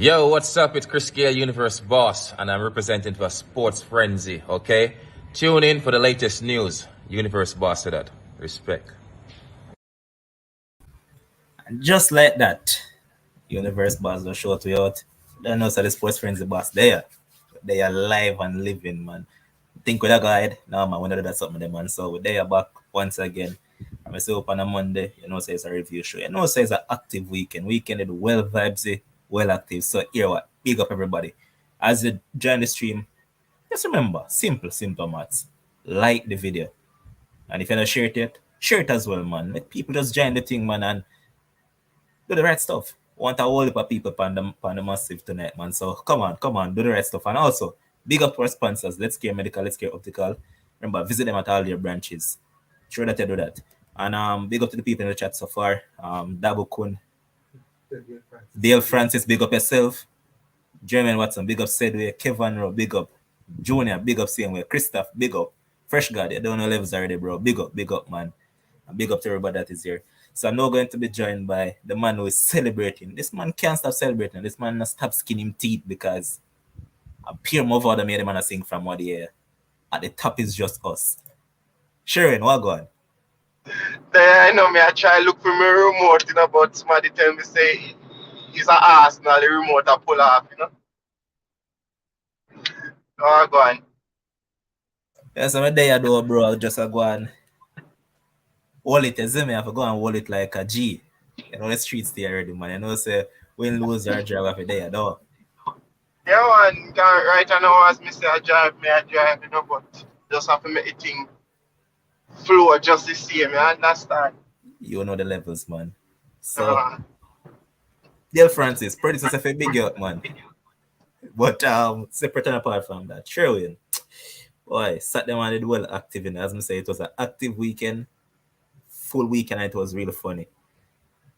Yo, what's up? It's Chris Gale, Universe Boss, and I'm representing for Sports Frenzy, okay? Tune in for the latest news. Universe Boss to that. Respect. And just like that, Universe Boss will show to you out. They know so the Sports Frenzy Boss there. They are live and living, man. Think with a guide. No, man, we know that's something, man. So they are back once again. I'm say up on a Monday, you know, say it's a review show. You know, say it's an active weekend. Weekend is well vibesy, well active. So here what? Big up everybody. As you join the stream, just remember, simple maths. Like the video. And if you don't share it yet, share it as well, man. Let people just join the thing, man, and do the right stuff. Want a whole heap of people on the massive tonight, man. So come on, do the right stuff. And also, big up to our sponsors. Let's Care Medical, Let's Care Optical. Remember, visit them at all their branches. Sure that you do that. And big up to the people in the chat so far. Dabo Kun, Dale Francis, big up yourself. Jermaine Watson, big up Sedway. Kevin Rowe, big up. Junior, big up same way. Christoph, big up. Fresh God, you don't know levels already, bro. Big up, man. And big up to everybody that is here. So I'm now going to be joined by the man who is celebrating. This man can't stop celebrating. This man must stop skinning him teeth because a pure move out of me, the man sing from what the air. At the top is just us. Sharon, what going? I know me, I try look for my remote, you know, but somebody tell me say it's an Arsenal, the remote I pull off, you know. Oh, go on. Yeah, so my day I do, bro, just go and hold it, you me, I have to go and hold it like a G. You know, the streets there already, man. You know, say, win, lose, or drive off a day, though. Yeah, man, right now, as me say, I drive, you know, but just have to make it thing flow just the same, you understand? You know the levels, man. So, Dale Francis, producer of a big up, man. But separate and apart from that, Sherwin, boy, Saturday man did well active, and as I say, it was an active weekend, full weekend, and it was really funny.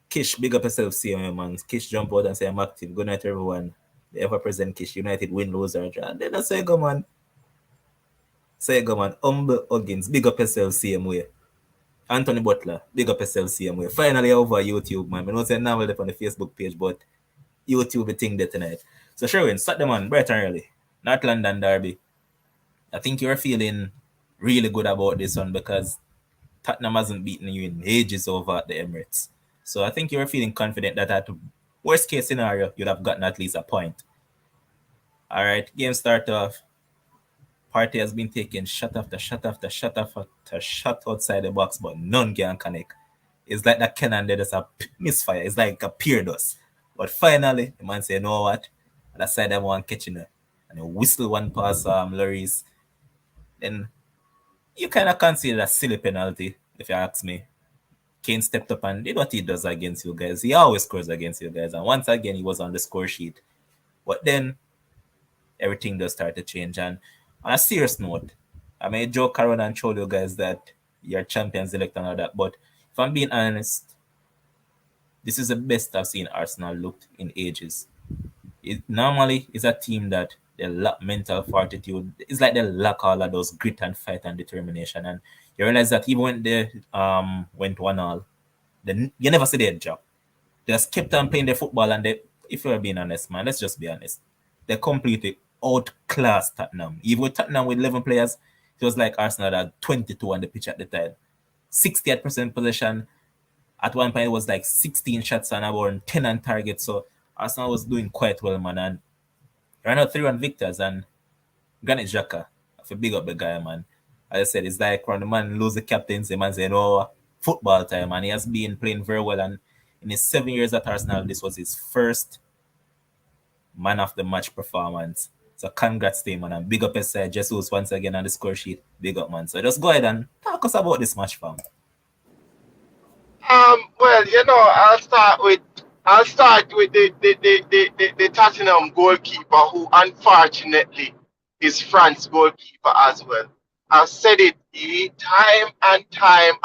Kish, big up yourself, CMA, man. Kish jump out and say I'm active. Good night, everyone. The ever present Kish, United win, lose, or draw. And then I say, go, man. Humble Huggins, big up yourself, same way. Anthony Butler, big up yourself, same way. Finally over YouTube, man. I don't say now on the Facebook page, but YouTube the thing there tonight. So Sherwin, start them on bright and early. North London Derby. I think you're feeling really good about this one because Tottenham hasn't beaten you in ages over at the Emirates. So I think you're feeling confident that at worst case scenario, you'd have gotten at least a point. All right, game start off. Party has been taking shot after shot after shot after shot outside the box, but none can connect. It's like that cannon there, just a misfire. It's like a peer dust. But finally, the man say, you know what? That side them one catching it. And they whistle one past Lloris. Then you kind of consider a silly penalty, if you ask me. Kane stepped up and did what he does against you guys. He always scores against you guys. And once again, he was on the score sheet. But then, everything does start to change. And on a serious note, I may joke around and show you guys that you're champions elect and all that. But if I'm being honest, this is the best I've seen Arsenal looked in ages. It normally is a team that they lack mental fortitude. It's like they lack all of those grit and fight and determination. And you realize that even when they went 1-1, you never see their job. They just kept on playing their football, and they, if you're being honest, man, let's just be honest. They completely outclassed Tottenham. Even with Tottenham with 11 players, it was like Arsenal had 22 on the pitch at the time. 68% possession. At one point, it was like 16 shots on about 10 on target. So Arsenal was doing quite well, man. And right now, 3-1 victors. And Granit Xhaka, I feel big up the guy, man. As I said, it's like when the man lose the captaincy, man say, no, football time. And he has been playing very well. And in his 7 years at Arsenal, this was his first man of the match performance. So congrats to him, man. And big up his side. Jesus once again on the score sheet. Big up, man. So just go ahead and talk us about this match, fam. Well, you know, I'll start with the Tottenham goalkeeper, who unfortunately is France goalkeeper as well. I've said it time and time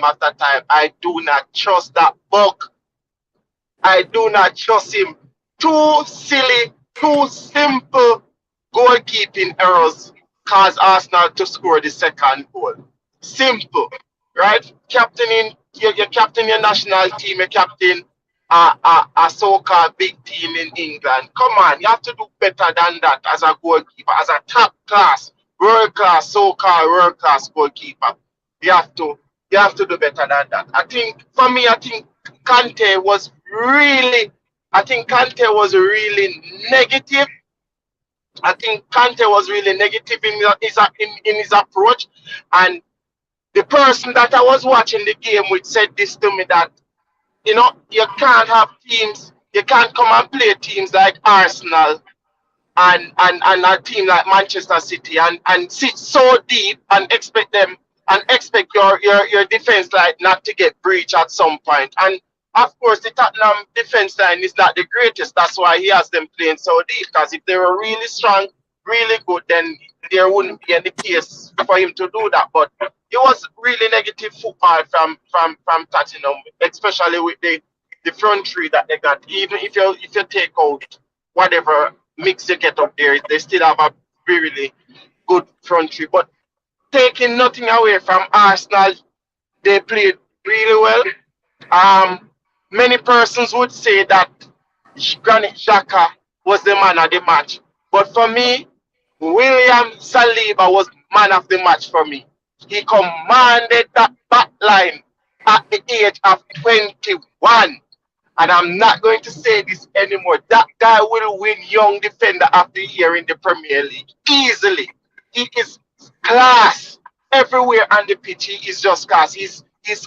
after time. I do not trust that buck. I do not trust him. Too silly, too simple goalkeeping errors caused Arsenal to score the second goal. Simple, right? Captaining, you captain your national team, you captain a so-called big team in England. Come on, you have to do better than that as a goalkeeper, as a top class, world class, so-called world class goalkeeper. You have to do better than that. I think for me, I think Kante was really negative. I think Kante was really negative in his approach, and the person that I was watching the game with said this to me that, you know, you can't have teams, you can't come and play teams like Arsenal and a team like Manchester City and sit so deep and expect your defense like not to get breached at some point. And of course the Tottenham defense line is not the greatest. That's why he has them playing so deep. Because if they were really strong, really good, then there wouldn't be any case for him to do that. But it was really negative football from Tottenham, especially with the front three that they got. Even if you take out whatever mix you get up there, they still have a really good front three. But taking nothing away from Arsenal, they played really well. Many persons would say that Granit Xhaka was the man of the match. But for me, William Saliba was man of the match for me. He commanded that back line at the age of 21. And I'm not going to say this anymore. That guy will win Young Defender of the Year in the Premier League easily. He is class everywhere on the pitch. He is just class. He's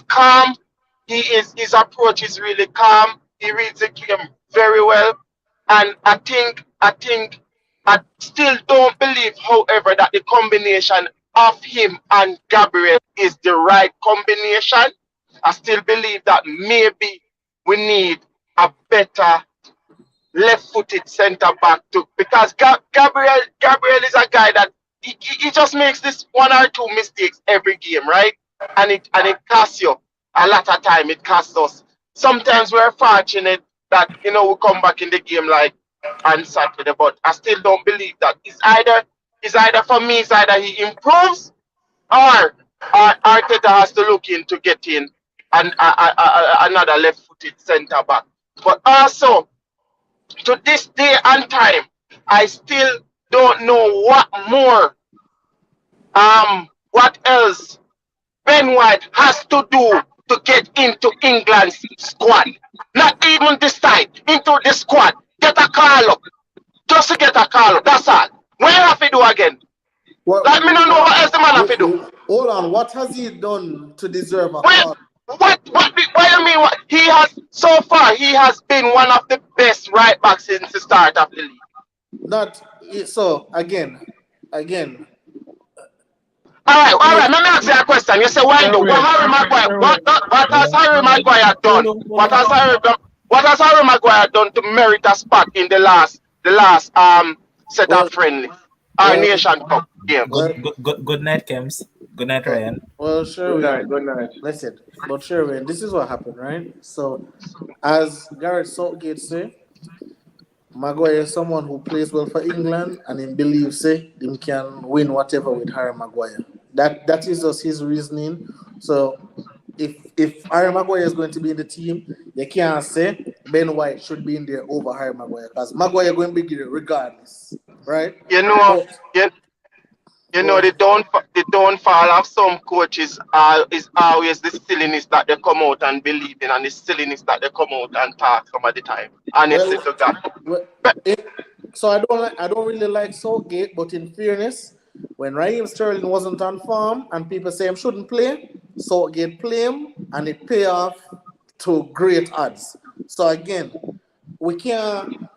calm. His approach is really calm. He reads the game very well. And I still don't believe, however, that the combination of him and Gabriel is the right combination. I still believe that maybe we need a better left-footed centre-back too, because Gabriel is a guy that he just makes this one or two mistakes every game, right? And it costs you a lot of time. It costs us. Sometimes we're fortunate that, you know, we come back in the game like on Saturday, but I still don't believe that. It's either for me, it's either he improves or Arteta has to look into getting another left-footed centre-back. But also, to this day and time, I still don't know what else Ben White has to do to get into England's squad. Not even this time, into the squad. Get a call up. Just to get a call up, that's all. What you have to do again? Well, like me don't know what else the man have to do. Hold on, what has he done to deserve a call? What you mean? He has, so far, he has been one of the best right backs since the start of the league. So, again. All right. Let me ask you a question. You say, why do? What has Harry Maguire done? What has Harry Maguire done to merit a spot in the last set of friendly our Nation Cup game? Good night, Kems. Good night, Ryan. Well, sure. Good night. Listen, but Sherwin, this is what happened, right? So, as Gareth Southgate said, Maguire is someone who plays well for England, and he believes he can win whatever with Harry Maguire. That is just his reasoning. So, if Harry Maguire is going to be in the team, you can't say Ben White should be in there over Harry Maguire, because Maguire going to be there regardless, right? The downfall of some coaches is always the silliness that they come out and believe in, and the silliness that they come out and talk some of the time. Honestly, to God. So I don't really like Southgate, but in fairness, when Raheem Sterling wasn't on form and people say him shouldn't play, Southgate play him, and it pay off to great odds. So again, we can't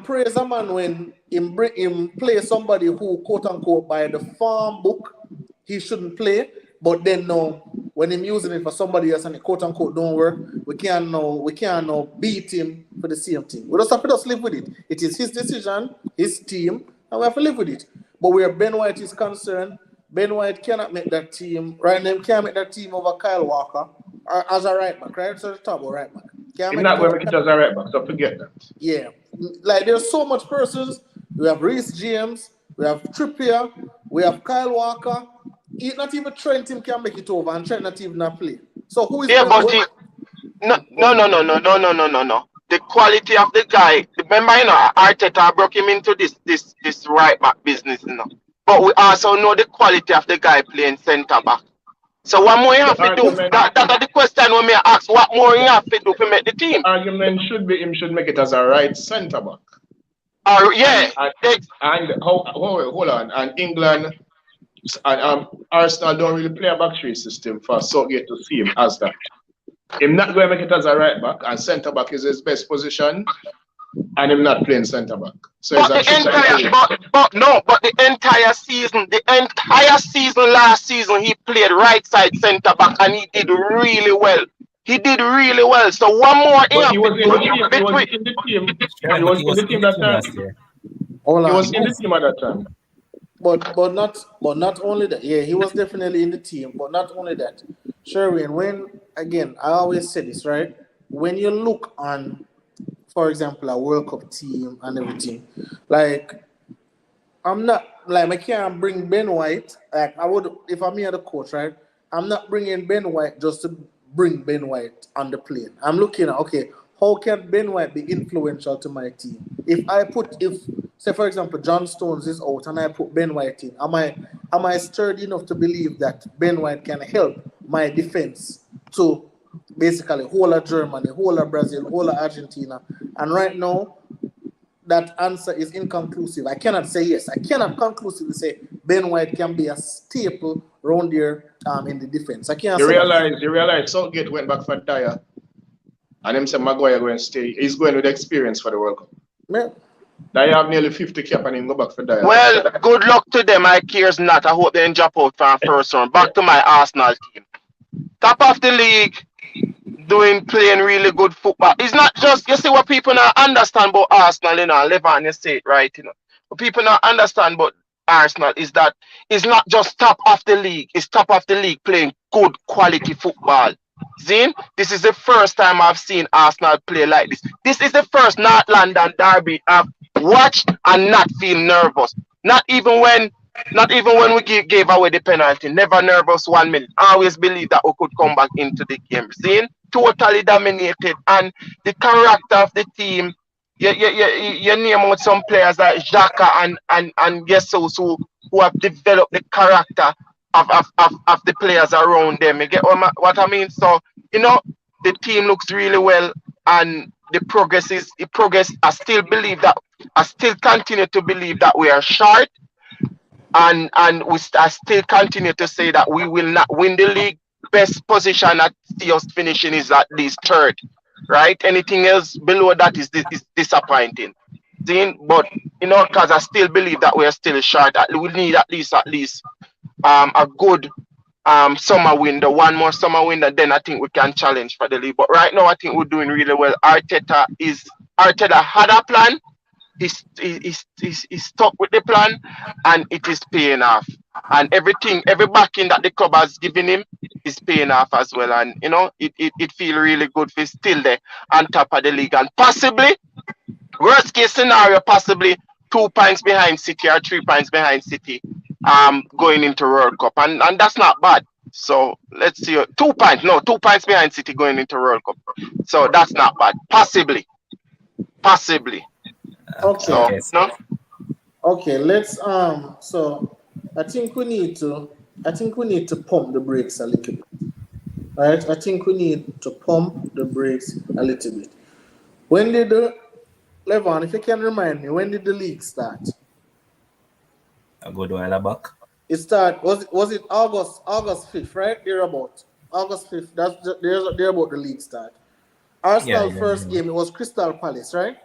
praise a man when him play somebody who, quote unquote, by the farm book, he shouldn't play. But then now, when him using it for somebody else and it, quote unquote, don't work, we can't now beat him for the same thing. We just have to live with it. It is his decision, his team, and we have to live with it. But where Ben White is concerned, Ben White cannot make that team. Right now, can't make that team over Kyle Walker as a right back, right? So the top of right back. He's not going to make it as a right back, so forget that. Yeah. Like, there's so much persons. We have Reece James, we have Trippier, we have Kyle Walker. Not even Trent him can make it over, and Trent not even play. So who is No. The quality of the guy. Remember, Arteta broke him into this right back business. But we also know the quality of the guy playing centre back. So what more you have to do? That's the question when me ask. What more you have to do to make the team? Argument should be him should make it as a right centre back. Yeah. And hold on. And England and Arsenal don't really play a back three system for Southgate to see him as that. Him not going to make it as a right back, and centre back is his best position, and him not playing centre back. So But the entire season, last season, he played right side centre back, and he did really well. So one more. But he was in the team. He was in the team that time. He was in the team at that time. But not only that. Yeah, he was definitely in the team. But not only that, Sherwin. When again, I always say this, right? When you look on, for example, a World Cup team and everything, like I'm not like I can't bring Ben White. Like I would if I'm here the coach, right? I'm not bringing Ben White just to bring Ben White on the plane. I'm looking at okay, how can Ben White be influential to my team? If say for example John Stones is out and I put Ben White in, am I sturdy enough to believe that Ben White can help my defense to basically whole of Germany, whole of Brazil, whole of Argentina? And right now, that answer is inconclusive. I cannot say yes. I cannot conclusively say Ben White can be a staple around there in the defense. I can't. You realize Southgate went back for Dyer, and him said Maguire going to stay. He's going with experience for the World Cup. Yeah. Dyer have nearly 50 cap and him go back for Dyer. Well, good luck to them. I cares not. I hope they drop out for first round. Back to my Arsenal team. Top of the league, playing really good football. It's not just, you see what people not understand about Arsenal, Levan, you say it right, What people not understand about Arsenal is that it's not just top of the league, it's top of the league playing good quality football. Zin, this is the first time I've seen Arsenal play like this. This is the first North London derby I've watched and not feel nervous. Not even when we gave away the penalty. Never nervous 1 minute. I always believe that we could come back into the game. Zin, totally dominated, and the character of the team. You name out some players like Xhaka and Jesus who have developed the character of the players around them. You get what I mean? So, the team looks really well, and the progress. I still continue to believe that we are short, and I still continue to say that we will not win the league. Best position at us finishing is at least third, right? Anything else below that is disappointing. But because I still believe that we are still short. We need at least a good summer window, one more summer window, then I think we can challenge for the league. But right now I think we're doing really well. Arteta had a plan. He's stuck with the plan, and it is paying off. And every backing that the club has given him is paying off as well. And it feels really good for still there on top of the league. And possibly, worst case scenario, possibly 2 points behind City or 3 points behind City going into World Cup. And that's not bad. So let's see. 2 points behind City going into World Cup. So that's not bad. Possibly. Okay. So, no? Okay, let's so I think we need to pump the brakes a little bit. Right? I think we need to pump the brakes a little bit. When did Levan, if you can remind me, when did the league start? A good while back. It was it August 5th, right? Thereabout. August 5th. They're about the league start. Arsenal first game, it was Crystal Palace, right?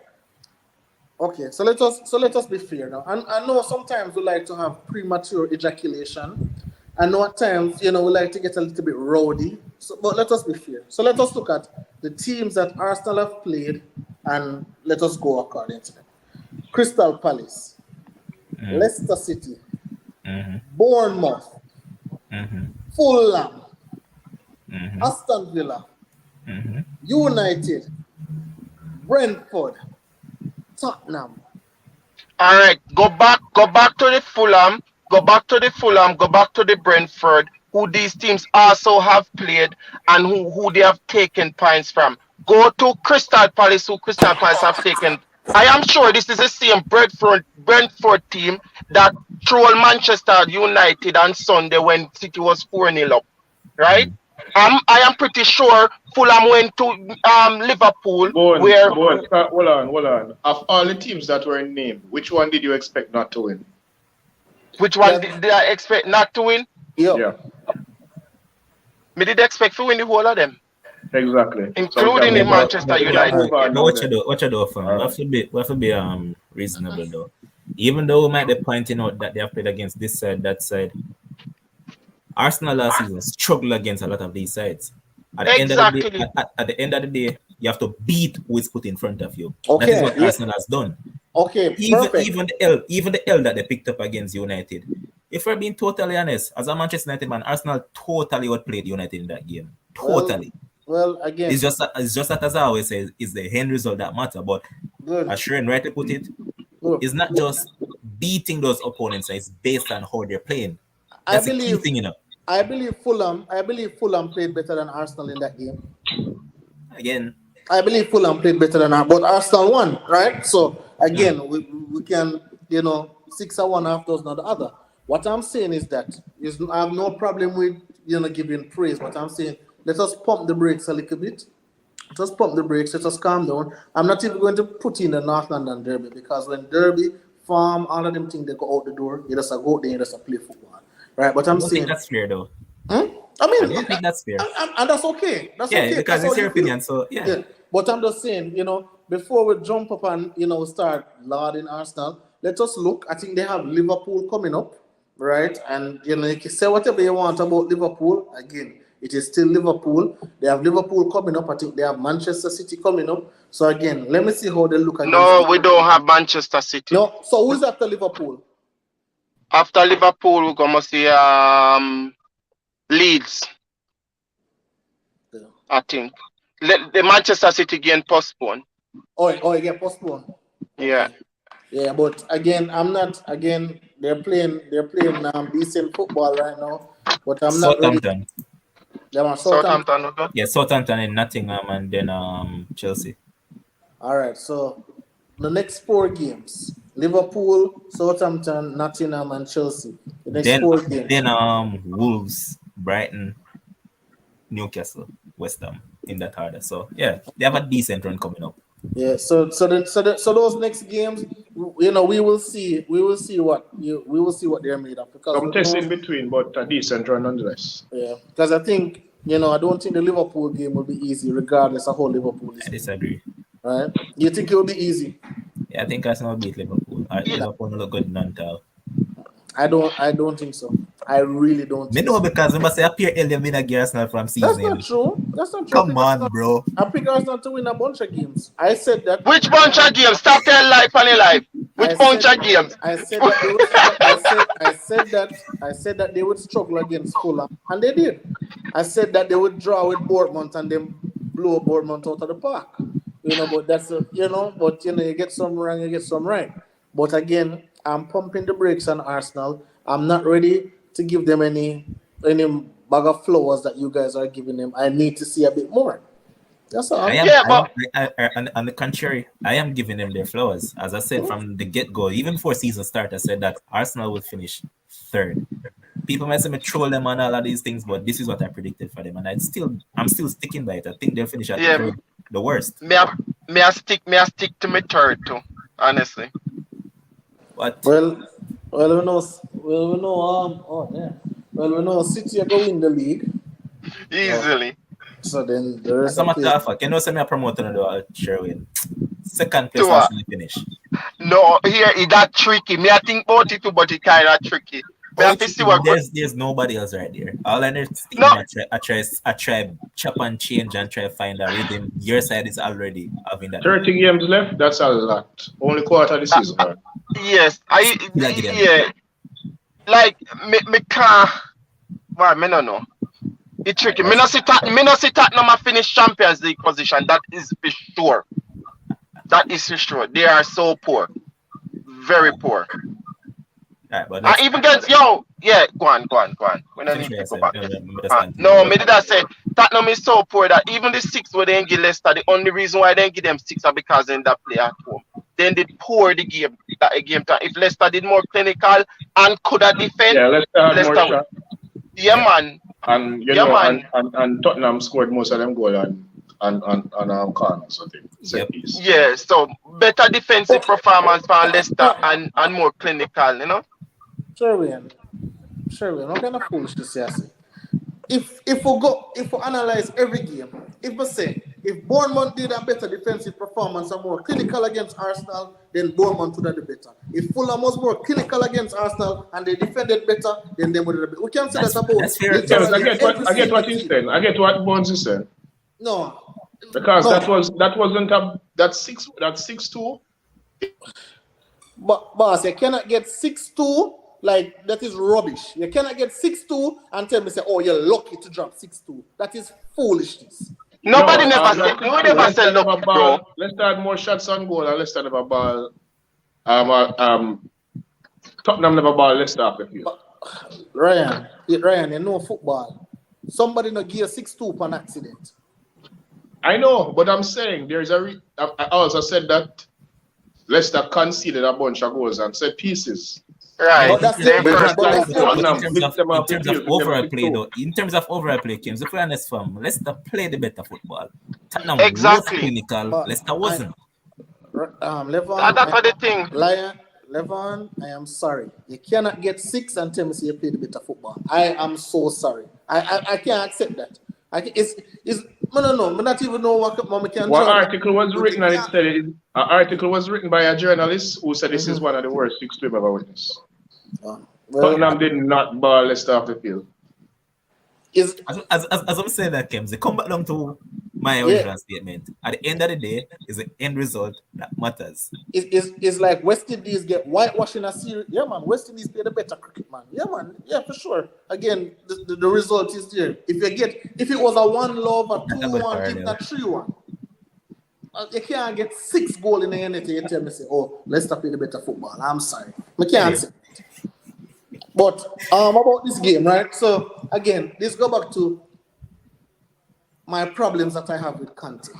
Okay, so let us be fair now. And I know sometimes we like to have premature ejaculation. I know at times, we like to get a little bit rowdy. But let us be fair. So let us look at the teams that Arsenal have played and let us go according to them. Crystal Palace, Leicester City, Bournemouth, Fulham, Aston Villa, United, Brentford, Tottenham. All right, go back to the Fulham, go back to the Brentford, who these teams also have played and who they have taken points from. Go to Crystal Palace, who Crystal Palace have taken. I am sure this is the same Brentford team that trolled Manchester United on Sunday when City was 4-0 up, right? I am pretty sure Fulham went to Liverpool, hold on. Of all the teams that were named, which one did you expect not to win? Which one did I expect not to win? Yeah. Me did expect to win the whole of them. Exactly. Including in Manchester United. What you do for me? We have to be reasonable though. Even though we might be pointing out that they have played against this side, that side, Arsenal last season struggled against a lot of these sides. At the end of the day, you have to beat who is put in front of you. That is what Arsenal has done. Okay, even the L that they picked up against United. If we're being totally honest, as a Manchester United man, Arsenal totally outplayed United in that game. Totally. Well, again, it's just that as I always say, it's the end result that matter. But as Sharon rightly put it, it's not just beating those opponents; it's based on how they're playing. That's the key thing, you know. I believe Fulham played better than Arsenal in that game. Again, I believe Fulham played better than Arsenal, but Arsenal won, right? So again, we can 6-1 after not the other. What I'm saying is that I have no problem with giving praise. But I'm saying let us pump the brakes a little bit. Let us pump the brakes. Let us calm down. I'm not even going to put in the North London Derby because when Derby, Farm, all of them things they go out the door. You just go out there and just play football, right? But I'm saying think that's fair though. I don't think that's fair. And that's okay. That's okay. Because it's your opinion. So yeah. But I'm just saying, before we jump up and start lauding Arsenal, let us look. I think they have Liverpool coming up, right? And you can say whatever you want about Liverpool. Again, it is still Liverpool. They have Liverpool coming up. I think they have Manchester City coming up. So again, let me see how they look. No, we don't have Manchester City. No. So who's after Liverpool? After Liverpool, we're gonna see Leeds. Yeah. I think the Manchester City game postponed. Oh, it get postponed. Yeah. Yeah, but again, I'm not. Again, they're playing decent football right now. But I'm not ready. Southampton. Yeah, Southampton and Nottingham, and then Chelsea. All right, so the next 4 games: Liverpool, Southampton, Nottingham, and Chelsea. The next 4 games. Then Wolves, Brighton, Newcastle, West Ham in that order. So yeah, they have a decent run coming up. Yeah. So those next games, we will see what they're made of. Because some tests in between, but a decent run nonetheless. Yeah, because I think I don't think the Liverpool game will be easy, regardless of how Liverpool is. I disagree. Right? You think it will be easy? Yeah, I think Arsenal beat Liverpool. Liverpool will look good non-tal. I don't think so. I really don't. Me know because I must say appear earlier in a Arsenal from season. That's not true. Come on, bro. I pick Arsenal to win a bunch of games. I said that. Which bunch of games? Stop telling life on life. Which bunch of games? I said that I said that they would struggle against Fulham, and they did. I said that they would draw with Bournemouth and then blow Bournemouth out of the park. But that's but you get some wrong, you get some right. But again, I'm pumping the brakes on Arsenal. I'm not ready to give them any bag of flowers that you guys are giving them. I need to see a bit more. That's all. On the contrary, I am giving them their flowers. As I said from the get-go, even before season start, I said that Arsenal will finish 3rd. People might say me troll them on all of these things, but this is what I predicted for them, and I'm still sticking by it. I think they'll finish at 3rd, the worst. May I stick to my 3rd too, honestly. What? Well, we know City are going to win the league easily. So then the rest of the can you say me a promoter on the Sherwin? 2nd place Arsenal finish. No, here is that tricky. Me I think about it too, but it kind of tricky. There's nobody else right there. All I know is I try chop and change and try to find a rhythm. Your side is already having that. 30 games left. That's a lot. Only quarter of the season. Yes, like me can't. Why me no know. It's tricky. Me no see Tottenham finish Champions League position. That is for sure. That is for sure. They are so poor, very poor. Right, but And even against go on. We don't need to go back. No, me did I say Tottenham is so poor that even the 6 where they didn't give Leicester, the only reason why they didn't give them 6 are because they that play at home. Then they pour the game time. If Leicester did more clinical and could have defend, Leicester had more shots. Yeah, man. And and Tottenham scored most of them goal on corners, I think. Yeah, so better defensive performance for Leicester and more clinical, you know. Sherwin, what kind of foolishness you say? If we analyze every game, if Bournemouth did a better defensive performance and more clinical against Arsenal, then Bournemouth would have done better. If Fulham was more clinical against Arsenal and they defended better, then they would have been. We can't say that about. That's fair. I get what he's saying. I get what Bones is saying. No, because that wasn't that 6-2. But boss, you cannot get 6-2. Like, that is rubbish. You cannot get 6-2 and tell me, say, oh, you're lucky to drop 6-2. That is foolishness. Nobody never said lucky, bro. Leicester had more shots on goal and Leicester never ball. Tottenham never ball Leicester off the field. Ryan, you know football. Somebody not give 6-2 for an accident. I know, but I'm saying there's I also said that Leicester conceded a bunch of goals and set pieces. Right. In terms of overall play, though, in terms of overall play games, if we're honest, Leicester played the better football. Tottenham was clinical. Leicester wasn't. Levon, that's the thing. Levon, I am sorry. You cannot get 6 and tell me you played the better football. I am so sorry. I can't accept that. No, I not even know what Mama can. What article was written and it said an article was written by a journalist who said this is one of the worst 6-2 I've ever witnessed. Tottenham did not ball Leicester off the field. As I'm saying that, Kems, they come back down to my original statement. At the end of the day, it's the end result that matters. It's like West Indies get whitewashed in a series. Yeah, man. West Indies play the better cricket, man. Yeah, man. Yeah, for sure. Again, the result is there. If it was a 1-love, a 2-1, if not 3-1, you can't get 6 goals in the end. You tell me, say, oh, Leicester play the better football. I'm sorry. I can't say. But about this game, right? So again, this go back to my problems that I have with Conte.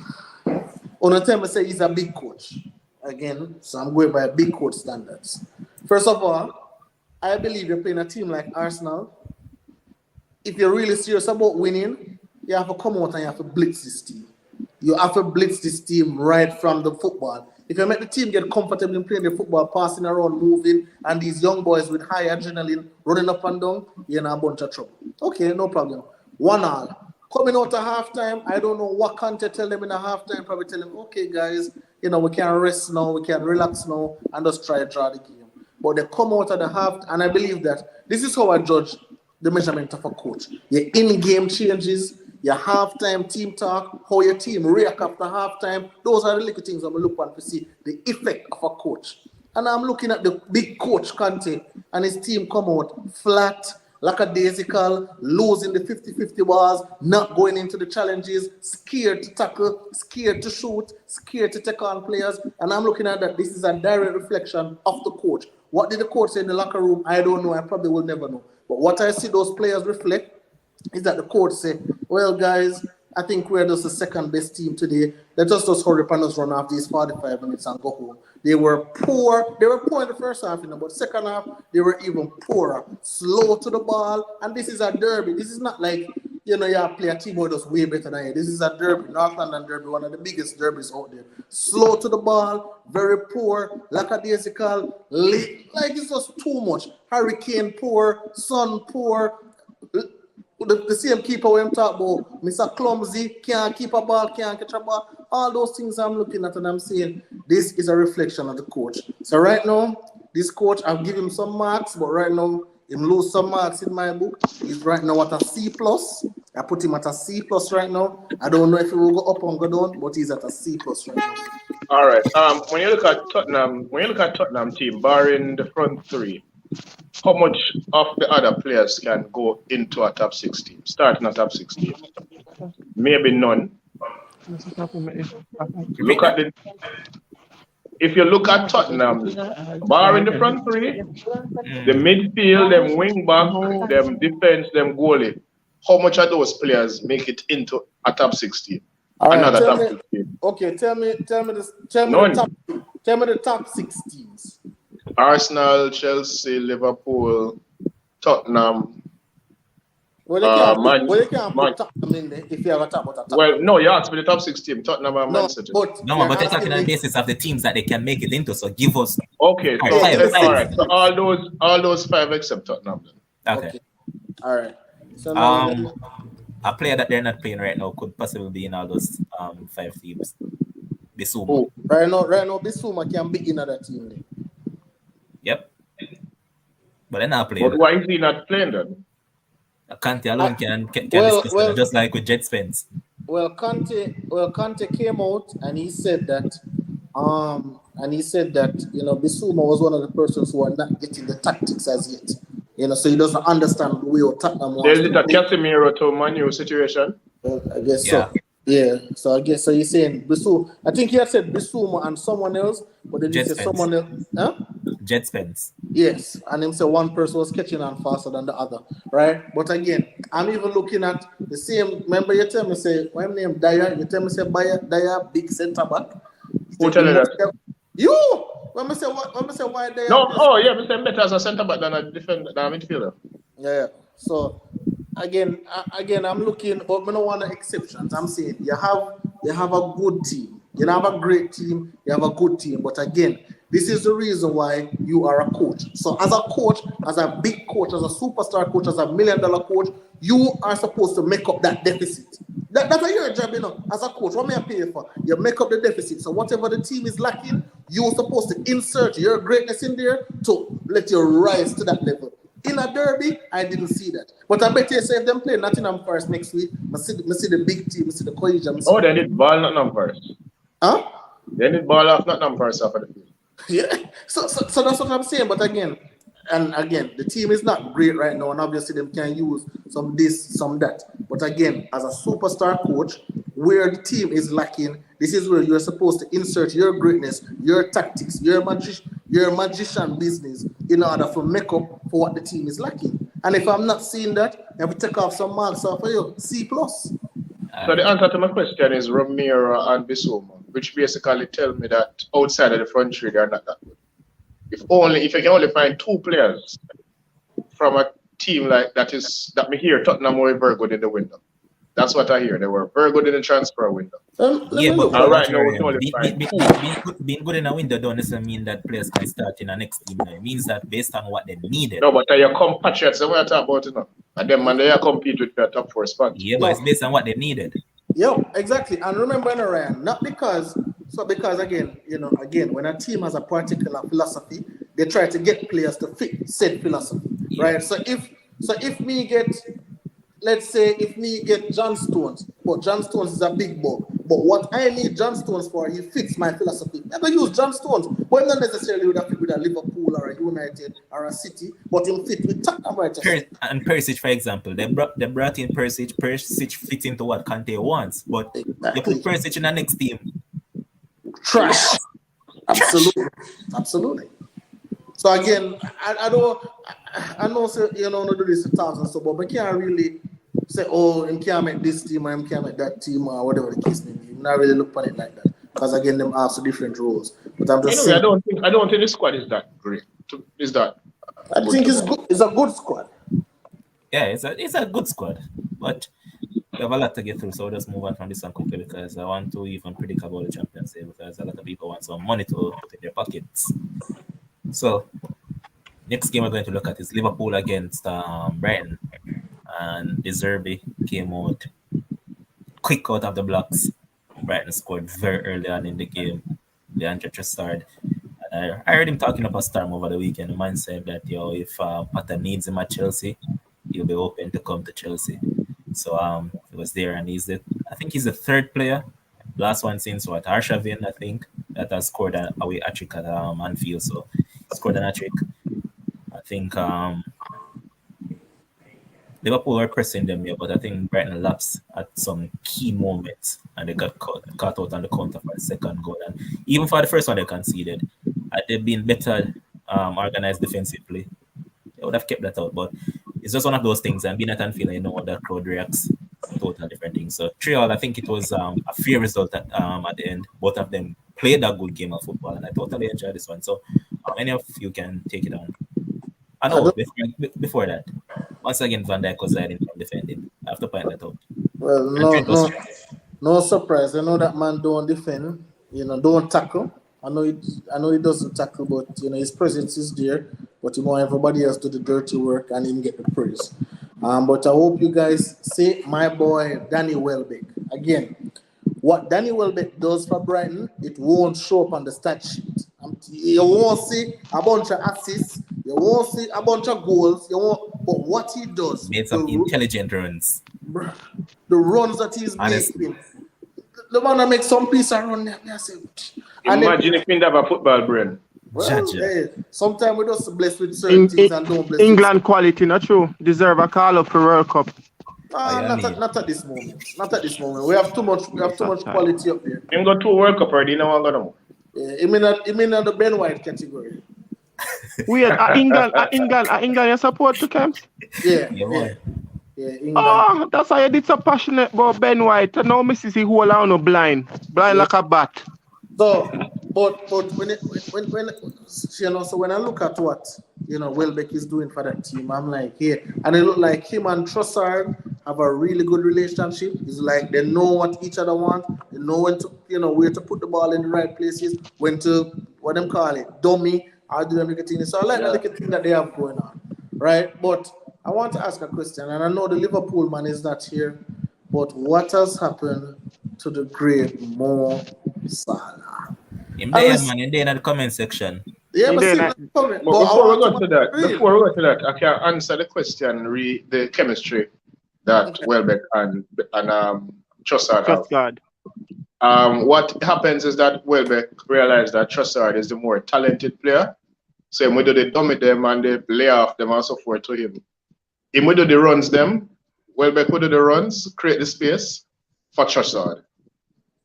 On a time I say he's a big coach. Again, so I'm going by big coach standards. First of all, I believe you're playing a team like Arsenal. If you're really serious about winning, you have to come out and you have to blitz this team. You have to blitz this team right from the football. If you make the team get comfortable in playing the football, passing around, moving, and these young boys with high adrenaline running up and down, you're in a bunch of trouble. Okay, no problem. 1-1. Coming out at halftime, I don't know what Conte tell them in a halftime. Probably tell them, okay, guys, we can rest now, we can relax now, and just try to draw the game. But they come out at the half, and I believe that this is how I judge the measurement of a coach. Your in-game changes, your halftime team talk, how your team react after halftime. Those are the little things I'm looking at to see the effect of a coach. And I'm looking at the big coach, Conte, and his team come out flat, lackadaisical, losing the 50-50 balls, not going into the challenges, scared to tackle, scared to shoot, scared to take on players. And I'm looking at that. This is a direct reflection of the coach. What did the coach say in the locker room? I don't know. I probably will never know. But what I see those players reflect is that the coach say, well, guys, I think we're just the second best team today. Let us just hurry up and just run off these 45 minutes and go home. They were poor. They were poor in the first half, but second half, they were even poorer. Slow to the ball. And this is a derby. This is not like, you play a team who does way better than you. This is a derby, North London derby, one of the biggest derbies out there. Slow to the ball, very poor, lackadaisical, late. Like, it's just too much. Harry Kane poor, Son poor. The same keeper we talk about, Mr. Clumsy, can't keep a ball, can't catch a ball. All those things I'm looking at and I'm saying, this is a reflection of the coach. So right now, this coach, I've given him some marks, but right now, him lose some marks in my book. He's right now at a C+. I put him at a C+ right now. I don't know if he will go up or go down, but he's at a C+ right now. All right. When you look at Tottenham team, barring the front three, how much of the other players can go into a top 6 team, starting a top 6 team? Maybe none. Look at if you look at Tottenham, bar in the front three, the midfield, them wing back, them defense, them goalie, how much of those players make it into a top 16? All right, Another top 16. Okay, tell me the top 16s. Arsenal, Chelsea, Liverpool, Tottenham. Well, they can't put Tottenham in there if you have a top. Well, no, you asked me the top 16, Tottenham and Man City. But they're talking on the basis of the teams that they can make it into. So give us. Okay, so all right. So all those 5 except Tottenham. Then. Okay. All right. So a player that they're not playing right now could possibly be in all those 5 teams. Bissouma. Oh, right now, Bissouma can be in other team. Then. Yep. But they're not playing. But why is he not playing then? Kante alone can discuss that, just like with Jet Spence. Well, Kante came out and he said that Bissouma was one of the persons who are not getting the tactics as yet. So he doesn't understand the way Tottenham wants to play. Is it a Casemiro to Manu situation? Well, I guess so. Yeah. So I guess so. He's saying Bissouma. I think he had said Bissouma and someone else, but then he said someone else. Huh? Jet Spence. Yes, and him say one person was catching on faster than the other, right? But again, I'm even looking at the same. Remember, you tell me say, why name Dyer? You tell me say Dyer, big centre back. Who tell you that? You. When I say why Dyer? No. Oh yeah, we say better as a centre back than a defender, than a midfielder. Yeah. So again, I'm looking, but I don't want exceptions. I'm saying you have a good team. You don't have a great team. You have a good team, but again. This is the reason why you are a coach. So as a coach, as a big coach, as a superstar coach, as a $1 million coach, you are supposed to make up that deficit. That's your job, as a coach. What may I pay you for? You make up the deficit. So whatever the team is lacking, you're supposed to insert your greatness in there to let you rise to that level. In a derby, I didn't see that. But I bet you say if them play Nottingham Forest next week, I see the big team, I see the cohesion. They need ball Nottingham Forest. Huh? They need ball off Nottingham Forest off of the field. Yeah, so that's what I'm saying. But again, the team is not great right now, and obviously they can use some this, some that. But again, as a superstar coach, where the team is lacking, this is where you're supposed to insert your greatness, your tactics, your magician business in order to make up for what the team is lacking. And if I'm not seeing that, I will take off some marks off of you, C+. So the answer to my question is Romero and Bissouma, which basically tell me that outside of the front three, they're not that good. If you can only find 2 players from a team like that me hear Tottenham were very good in the window. That's what I hear. They were very good in the transfer window. But right now we can only find 2. Being good in a window don't necessarily mean that players can start in the next team. It means that based on what they needed. No, but your compatriots, what I talk about, and them man, they compete with their top 4 spots. Yeah, but it's based on what they needed. Yeah, exactly. And remember, Ryan, not because again, when a team has a particular philosophy, they try to get players to fit said philosophy, right? So if me get, let's say, John Stones, but John Stones is a big ball, but what I need John Stones for, he fits my philosophy. I'm gonna use John Stones, but not necessarily with a Liverpool or a United or a City, but he'll fit with Tottenham, right? And Perisic, for example, they brought in Perisic. Perisic fits into what Kante wants, but you put Perisic in the next team. Trash. Absolutely. So again, I know say, not do this 1,000 so, but we can't really say, you can't make this team or you can't make that team or whatever the case may be. I'm not really look at it like that because again, them have so different roles. But I'm just saying, I don't think this squad is that great. Is that? I think it's good. It's a good squad. Yeah, it's a good squad, but we have a lot to get through, so we'll just move on from this one quickly because I want to even predict about the Champions League because a lot of people want some money to put in their pockets. So, next game we're going to look at is Liverpool against Brighton, and De Zerbi came out quick out of the blocks. Brighton scored very early on in the game. Leandro Trossard. I heard him talking about Storm over the weekend. The man said that if Potter needs him at Chelsea, he'll be open to come to Chelsea. So he was there, and I think he's the 3rd player. Last one since Arshavin, I think, that has scored a away hat-trick at Anfield. So he scored an hat-trick. I think Liverpool were pressing them here, but I think Brighton lapsed at some key moments and they got caught out on the counter for the second goal. And even for the first one they conceded, had they been better organized defensively, they would have kept that out. But it's just one of those things. And being at Anfield, you know how the crowd reacts. Totally different things. So 3-3, I think it was a fair result at the end. Both of them played a good game of football, and I totally enjoyed this one. So any of you can take it on. I know before that, once again Van Dijk was hiding from defending after pointing that out. Well, no surprise. I know that man don't defend. Don't tackle. I know he doesn't tackle, but his presence is there. But everybody else do the dirty work and him get the praise. But I hope you guys see my boy Danny Welbeck again. What Danny Welbeck does for Brighton, it won't show up on the stat sheet. You won't see a bunch of assists. You won't see a bunch of goals. But what he does, made some intelligent runs. The runs that he's making. The man that makes some piece of run. Imagine if he didn't have a football brain. Well, sometimes we just blessed with certain things and don't bless England quality, not true. Deserve a call up for World Cup. Not at this moment. Not at this moment. We have too much quality up there. Him got 2 World Cup already. No one got them. He mean the Ben White category. Weird. England, you support to camps? Yeah, England. Oh, that's why you did so passionate about Ben White. Now me see who allow no blind like a bat. So, but when I look at what Welbeck is doing for that team, I'm like, and it look like him and Trossard have a really good relationship. It's like they know what each other want. They know when to where to put the ball in the right places, when to what them call it, dummy. How do them look at things? So I like the little thing that they have going on, right? But I want to ask a question, and I know the Liverpool man is not here, but what has happened to the great Mo Salah? In there in the comment section. Yeah, but before we go to that, I can answer the question, the chemistry that Welbeck and Trossard have. What happens is that Welbeck realized that Trossard is the more talented player. So we do the dummy them and they lay off them and so forth to him. If we do the runs them, Welbeck will do the runs, create the space for Trossard,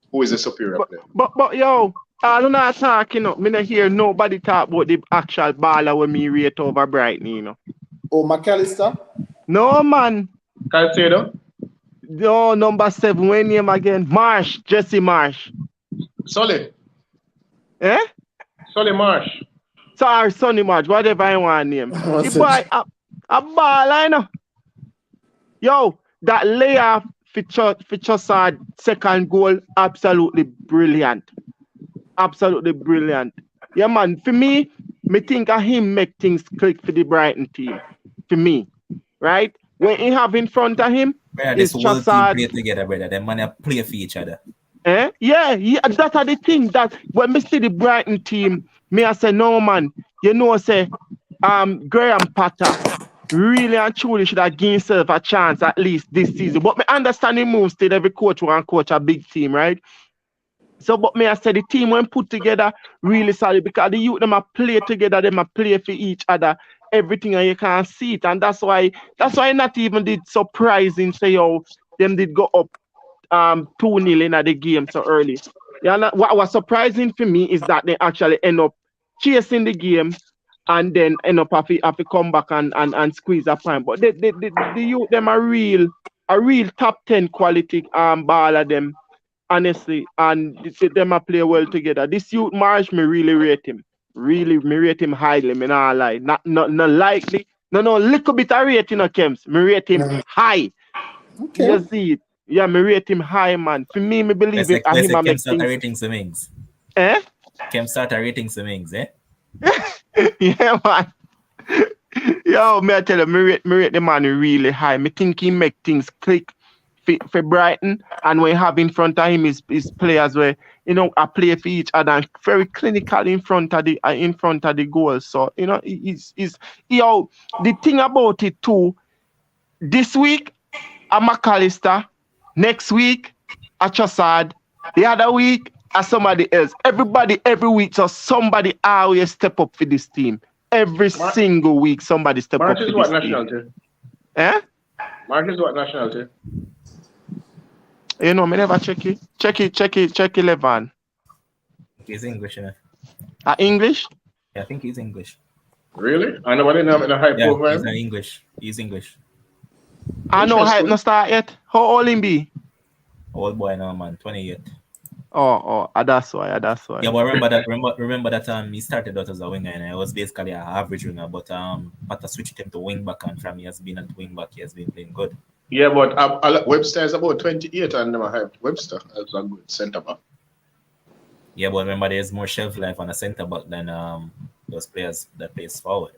who is a superior player. But yo, I don't know talking up. Me not hear nobody talk about the actual baller when me rate over Brighton, Oh, McAllister? No, man. Caicedo? No, number 7. When name again? Marsh. Jesse Marsh. Solly. Eh? Solly Marsh. Sorry, Sonny Marsh. Whatever I want name. The boy, a baller, Yo, that layoff for Trossard second goal, absolutely brilliant. Absolutely brilliant. Yeah, man. For me think of him make things click for the Brighton team. For me, right? When he have in front of him, this whole team play together, brother. Them man play for each other. Yeah. That's the thing that when me see the Brighton team, I say no, man. Say, Graham Potter really and truly should have given himself a chance at least this season. But me understand he moves still every coach want coach a big team, right? So, but I say the team when put together really solid because the youth them a play together, them a play for each other, everything and you can see it, and that's why not even did surprising say them did go up 2-0 in the game so early. Yeah, what was surprising for me is that they actually end up chasing the game and then end up have to come back and squeeze a point. But the youth them a real top 10 quality baller them. Honestly, and them a play well together. This youth Marsh, me really rate him. Really, me rate him highly. Me not lie. Not likely. No, little bit of rating, Kems. Me rate him high. Okay. You see it? Yeah, me rate him high, man. For me believe it. Let's say Kem start rating some things. Eh? Kem start rating some things, eh? Yeah, man. Yo, me I tell you, me rate the man really high. Me think he make things click for Brighton, and when you have in front of him is players where are play for each other and very clinical in front of the goal. So is the thing about it too. This week a McAllister, next week a Trossard, the other week a somebody else. Everybody every week, so somebody always step up for this team. Every single week somebody step up for this team. Nationality? Eh? Mark is what nationality? You know, me never check it. Check 11. He's English, you know. English? Yeah, I think he's English. Really? I know in a high Yeah, profile. he's not English. He's English. I know hype no start yet. How old him be? Old boy now, man. 28. That's why. Yeah, but remember that he started out as a winger and I was basically an average winger, but Pata switched him to wing back and from he has been at wing back, he has been playing good. Yeah, but Webster is about 28 and never hyped Webster as a good centre back. Yeah, but remember there's more shelf life on a centre back than those players that plays forward.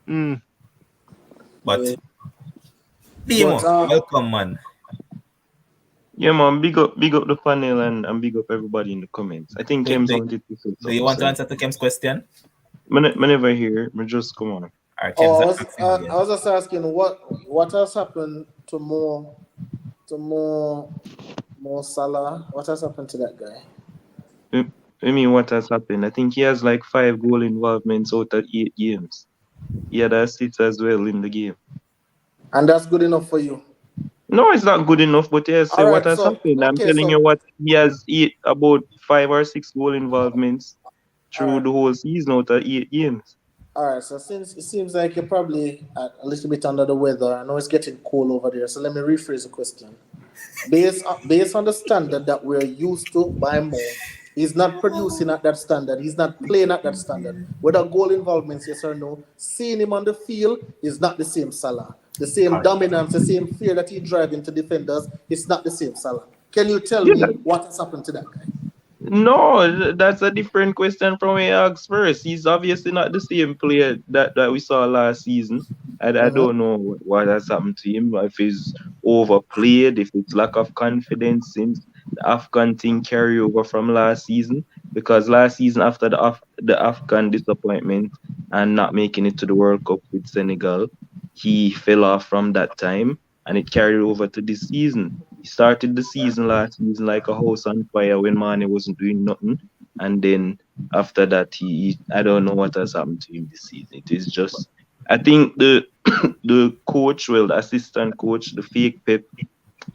But Dimo, welcome, man. Yeah, man, big up the panel and big up everybody in the comments. I think Kem's wanted to say. Do you want to answer to Kem's question? Me never hear. Me just come on. Right, I was just asking what has happened to Mo Salah? What has happened to that guy? I mean, what has happened? I think he has like 5 goal involvements out of 8 games. He had assists as well in the game. And that's good enough for you? No, it's not good enough, but yes, All what right, has happened. I'm telling you what, he has about 5 or 6 goal involvements through the whole season out of 8 games. All right, so since it seems like you're probably a little bit under the weather, I know it's getting cold over there, so let me rephrase the question. Based on the standard that we're used to by Mo, he's not producing at that standard. He's not playing at that standard. Whether goal involvements, yes or no, seeing him on the field is not the same Salah. The same dominance, the same fear that he drives into defenders, it's not the same Salah. Can you tell me what has happened to that guy? No, that's a different question from what you asked first. He's obviously not the same player that we saw last season. I don't know what has happened to him, if he's overplayed, if it's lack of confidence since the Afghan thing carry over from last season. Because last season, after the Afghan disappointment and not making it to the World Cup with Senegal, he fell off from that time and it carried over to this season. He started the season last season like a house on fire when Mane wasn't doing nothing. And then after that, I don't know what has happened to him this season. It is just, I think the coach, the assistant coach, the fake Pep,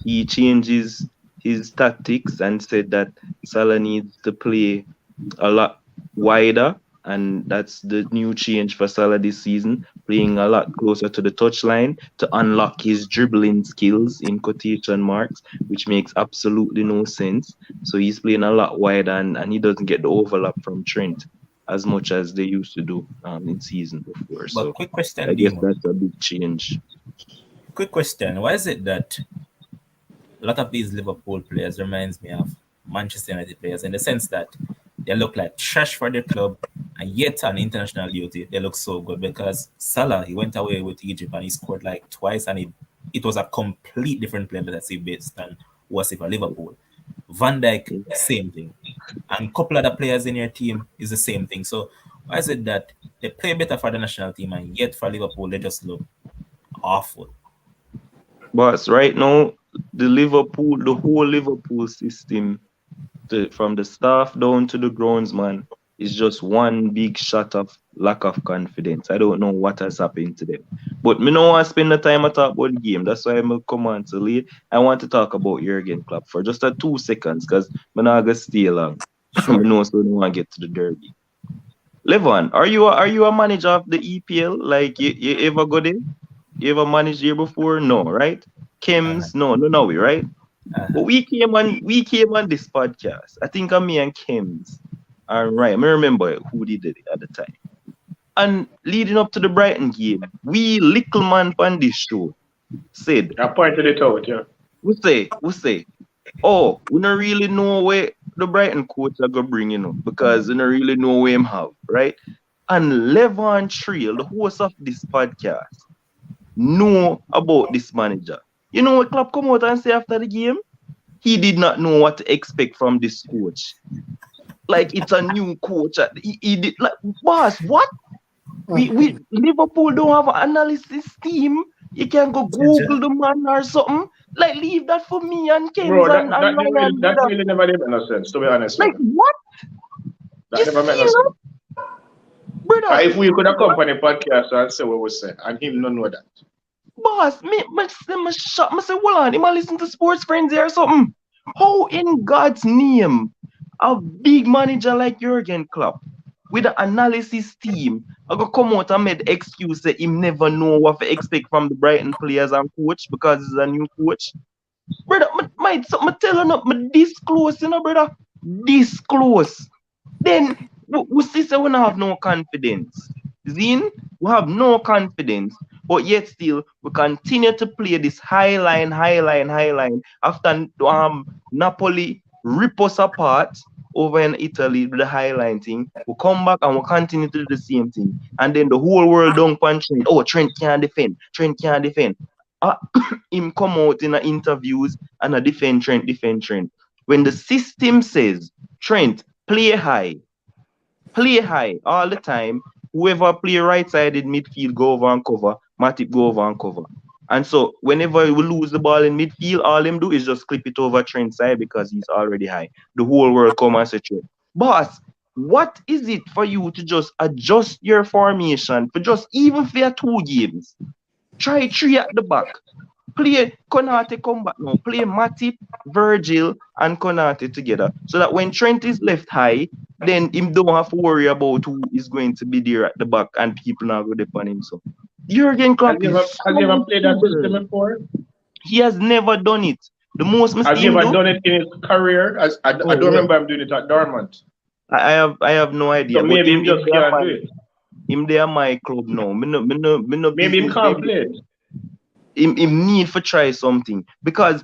he changes his tactics and said that Salah needs to play a lot wider. And that's the new change for Salah this season, playing a lot closer to the touchline to unlock his dribbling skills in quotation marks, which makes absolutely no sense. So he's playing a lot wider and he doesn't get the overlap from Trent as much as they used to do in season before. But so quick question, I guess Dimo. that's a big change. Quick question. Why is it that a lot of these Liverpool players reminds me of Manchester United players in the sense that they look like trash for their club, and yet on international duty, they look so good? Because Salah, he went away with Egypt and he scored like twice, and it was a complete different player that he based than was it for Liverpool. Van Dijk, same thing. And a couple other players in your team is the same thing. So why is it that they play better for the national team and yet for Liverpool, they just look awful? But right now, the whole Liverpool system, from the staff down to the groundsman, is just one big shot of lack of confidence. I don't know what has happened to them. But me don't want to spend the time to talk about the game. That's why I'm come on to late. I want to talk about Jurgen Klopp for just 2 seconds because I'm not going to stay long. Sure. I know so I don't want to get to the derby. Levon, are you a manager of the EPL? Like you ever go there? You ever managed here before? No, right? Kems, no, right? But we came on this podcast. I think me and Kems are right. I remember who did it at the time. And leading up to the Brighton game, we little man on this show said, I pointed it out, yeah. We say, oh, we don't really know where the Brighton coach are gonna bring, because we don't really know where him have, right? And Levon Trail, the host of this podcast, know about this manager. You know what Klopp come out and say after the game? He did not know what to expect from this coach. Like it's a new coach. He did like, boss, what? We Liverpool don't have an analysis team. You can go Google the man or something. Like leave that for me and Kings. Bro, that really never made no sense, to be honest. Like what? That never made no sense. Brother, If we could accompany podcast and say what we say, and him don't know that. Boss, me shut. Me say, hold on, him a listen to Sports Frenzy or something. How in God's name a big manager like Jurgen Klopp with an analysis team I go come out and make excuse that him never know what to expect from the Brighton players and coach because he's a new coach? Brother, me tell you, me this close, you know, brother. This close. Then we see say we don't have no confidence. Zin, we have no confidence, but yet still we continue to play this high line. After Napoli rip us apart over in Italy with the high line thing, we come back and we continue to do the same thing. And then the whole world don't punch Trent. Oh, Trent can't defend. Him come out in the interviews and defend Trent. When the system says Trent, play high all the time. Whoever play right-sided midfield go over and cover. Matip go over and cover. And so whenever we lose the ball in midfield, all them do is just clip it over Trent's side because he's already high. The whole world come and say Trent. Boss, what is it for you to just adjust your formation for just even for 2 games? Try 3 at the back. Play Konate come back now. Play Matip, Virgil, and Konate together. So that when Trent is left high, then him don't have to worry about who is going to be there at the back and people now go depend on him. So Jurgen Klopp has he ever played that system before? He has never done it. The most Has he ever done it in his career? I don't remember him doing it at Dortmund. I have no idea. So maybe him just can't do it. Him there my club now. Maybe him can't play it. Him need to try something because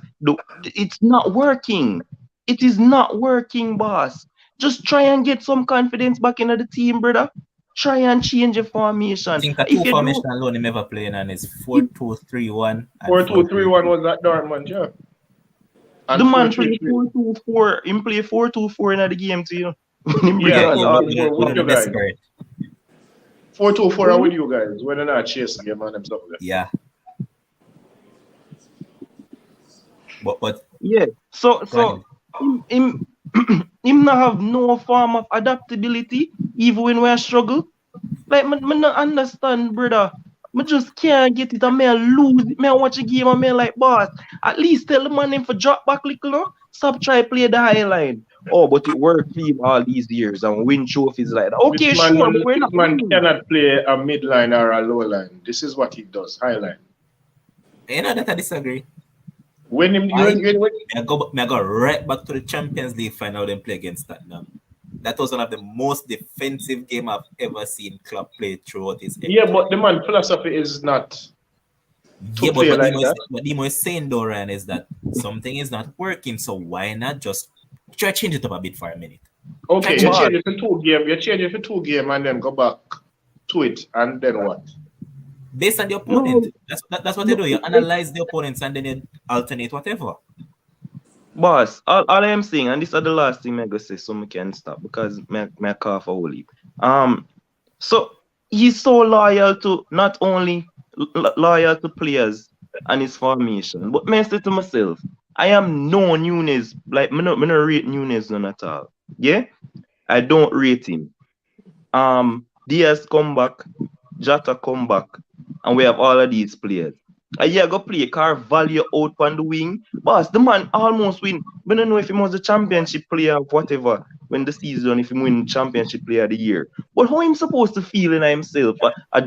it's not working. It is not working, boss. Just try and get some confidence back into the team, brother. Try and change your formation. I think the 2 formation alone him ever playing and it's 4-2-3-1. 4-2-3-1 was at Dortmund, yeah. And the man played 4-2-4. Him play 4-2-4 in the game too. Yeah, with you guys. 4-2-4 with you guys. When they're not chasing him and stuff like that. Yeah. But yeah. So him not have no form of adaptability even when we struggle. Like me not understand, brother. Me just can't get it. I may lose it. May watch a game and may like, boss, at least tell the man him for drop back little, no? Stop try play the high line. Oh, but it worked for him all these years and win trophies like that. Okay, this sure, man, but we're not. This man cannot play a midline or a low line. This is what he does, high line. You know that I disagree. When I go right back to the Champions League final and play against Tottenham. That was one of the most defensive game I've ever seen Klopp play throughout his career. Yeah, but the man philosophy is not to play like that. What Dimo is saying though, Ryan, is that something is not working, so why not just try to change it up a bit for a minute? Okay, you change it for 2 games. You change it for 2 games and then go back to it, and then what? Based on the opponent. That's what you do. You analyze the opponents and then you alternate whatever. Boss, all I am saying, and this is the last thing I'm going to say so I can stop because my cough a whole heap. So he's so loyal to not only loyal to players and his formation, but I say to myself, I am no Nunes. Like, I don't rate Nunes none at all. Yeah? I don't rate him. Diaz come back, Jota come back, and we have all of these players. A year ago play Carvalho out on the wing. Boss, the man almost win. I don't know if he was the championship player or whatever when the season, if he win championship player of the year. But how him supposed to feel in himself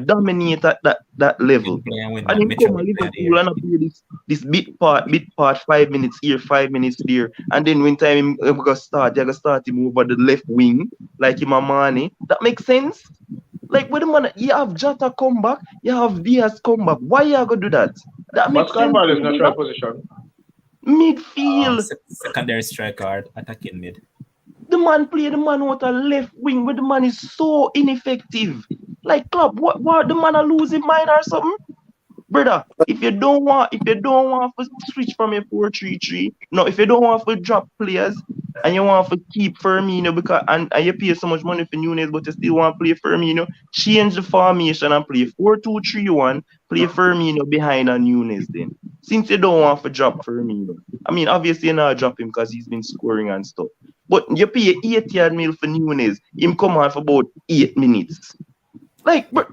dominate at that level? And him come and Liverpool and play this bit part, 5 minutes here, 5 minutes there. And then when time him go start, you go start him over the left wing, like him a Mane. That makes sense? Like, with the man, you have Jota come back, you have Diaz come back. Why you gonna do that? That makes sense. But is not right position. Midfield. Secondary striker, attacking mid. The man out a left wing, but the man is so ineffective. Like, club, what the man a losing mind or something? Brother, if you don't want to switch from a 4-3-3, no, if you don't want to drop players and you want to keep Firmino because and you pay so much money for Nunes, but you still want to play Firmino, change the formation and play 4-2-3-1, play Firmino behind on Nunes then. Since you don't want to drop Firmino. I mean, obviously you're not drop him because he's been scoring and stuff. But you pay 80 mil for Nunes, him come on for about 8 minutes. Like what?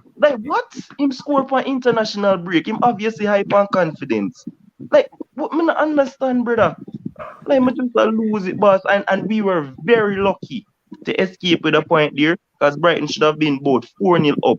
Him score for international break. Him obviously hype and confidence. Like, what me not understand, brother. Like, me just lose it, boss. And we were very lucky to escape with a point there, because Brighton should have been both 4-0 up.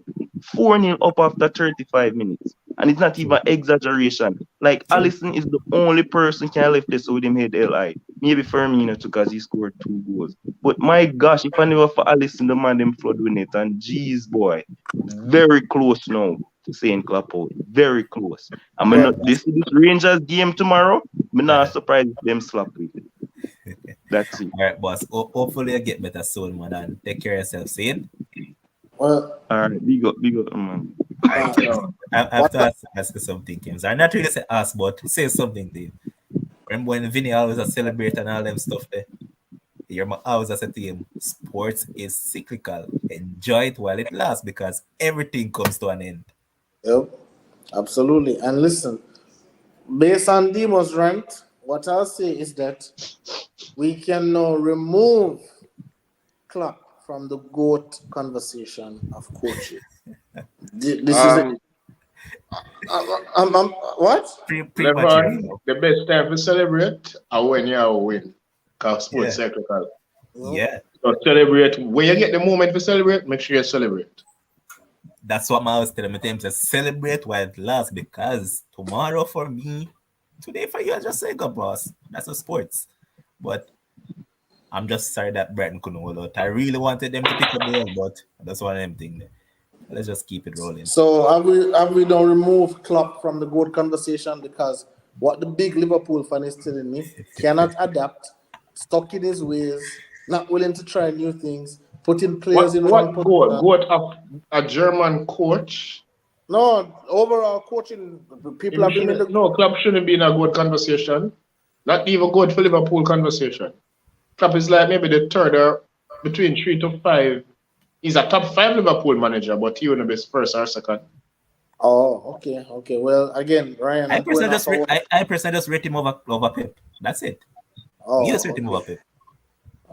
4-0 up after 35 minutes. And it's not even exaggeration. Like, Alisson is the only person can left this with him head LI. Maybe Firmino too, because he scored 2 goals. But my gosh, if I never for Alisson, the man them flood with it. And jeez, boy, very close now to saying clap out. Very close. I'm not this Rangers game tomorrow. I'm not surprised if them slap with it. That's it. All right, boss. Hopefully you get better soon, man, and take care of yourself. See it? Well, All right, big up, man. I have to ask you something, Kim. I'm not really say ask, but say something to you. Remember when Vinny always a celebrate and all them stuff there? You're always a team. Sports is cyclical. Enjoy it while it lasts, because everything comes to an end. yep, absolutely. And listen, based on Demo's rant, what I'll say is that we can now remove Klopp from the GOAT conversation of coaches. This is what? The best time to celebrate are when you win. Because sports cyclical. Yeah. So celebrate. When you get the moment to celebrate, make sure you celebrate. That's what I was telling my team, to celebrate while it lasts, because tomorrow for me, today for you, I just say go, boss. That's a sports. But I'm just sorry that Brighton couldn't hold out. I really wanted them to pick up the L, but that's one of them things. Let's just keep it rolling. So have we now removed Klopp from the GOAT conversation? Because what the big Liverpool fan is telling me, cannot adapt, stuck in his ways, not willing to try new things, putting players in what GOAT of a German coach? No, overall coaching, people have been in the... No, Klopp shouldn't be in a GOAT conversation. Not even GOAT for Liverpool conversation. Klopp is like maybe the third or between 3 to 5. He's a top 5 Liverpool manager, but he wouldn't be first or second. Oh, okay. Well, again, Ryan, I personally just rate him over Pep. That's it. Oh, you just rate him over Pep.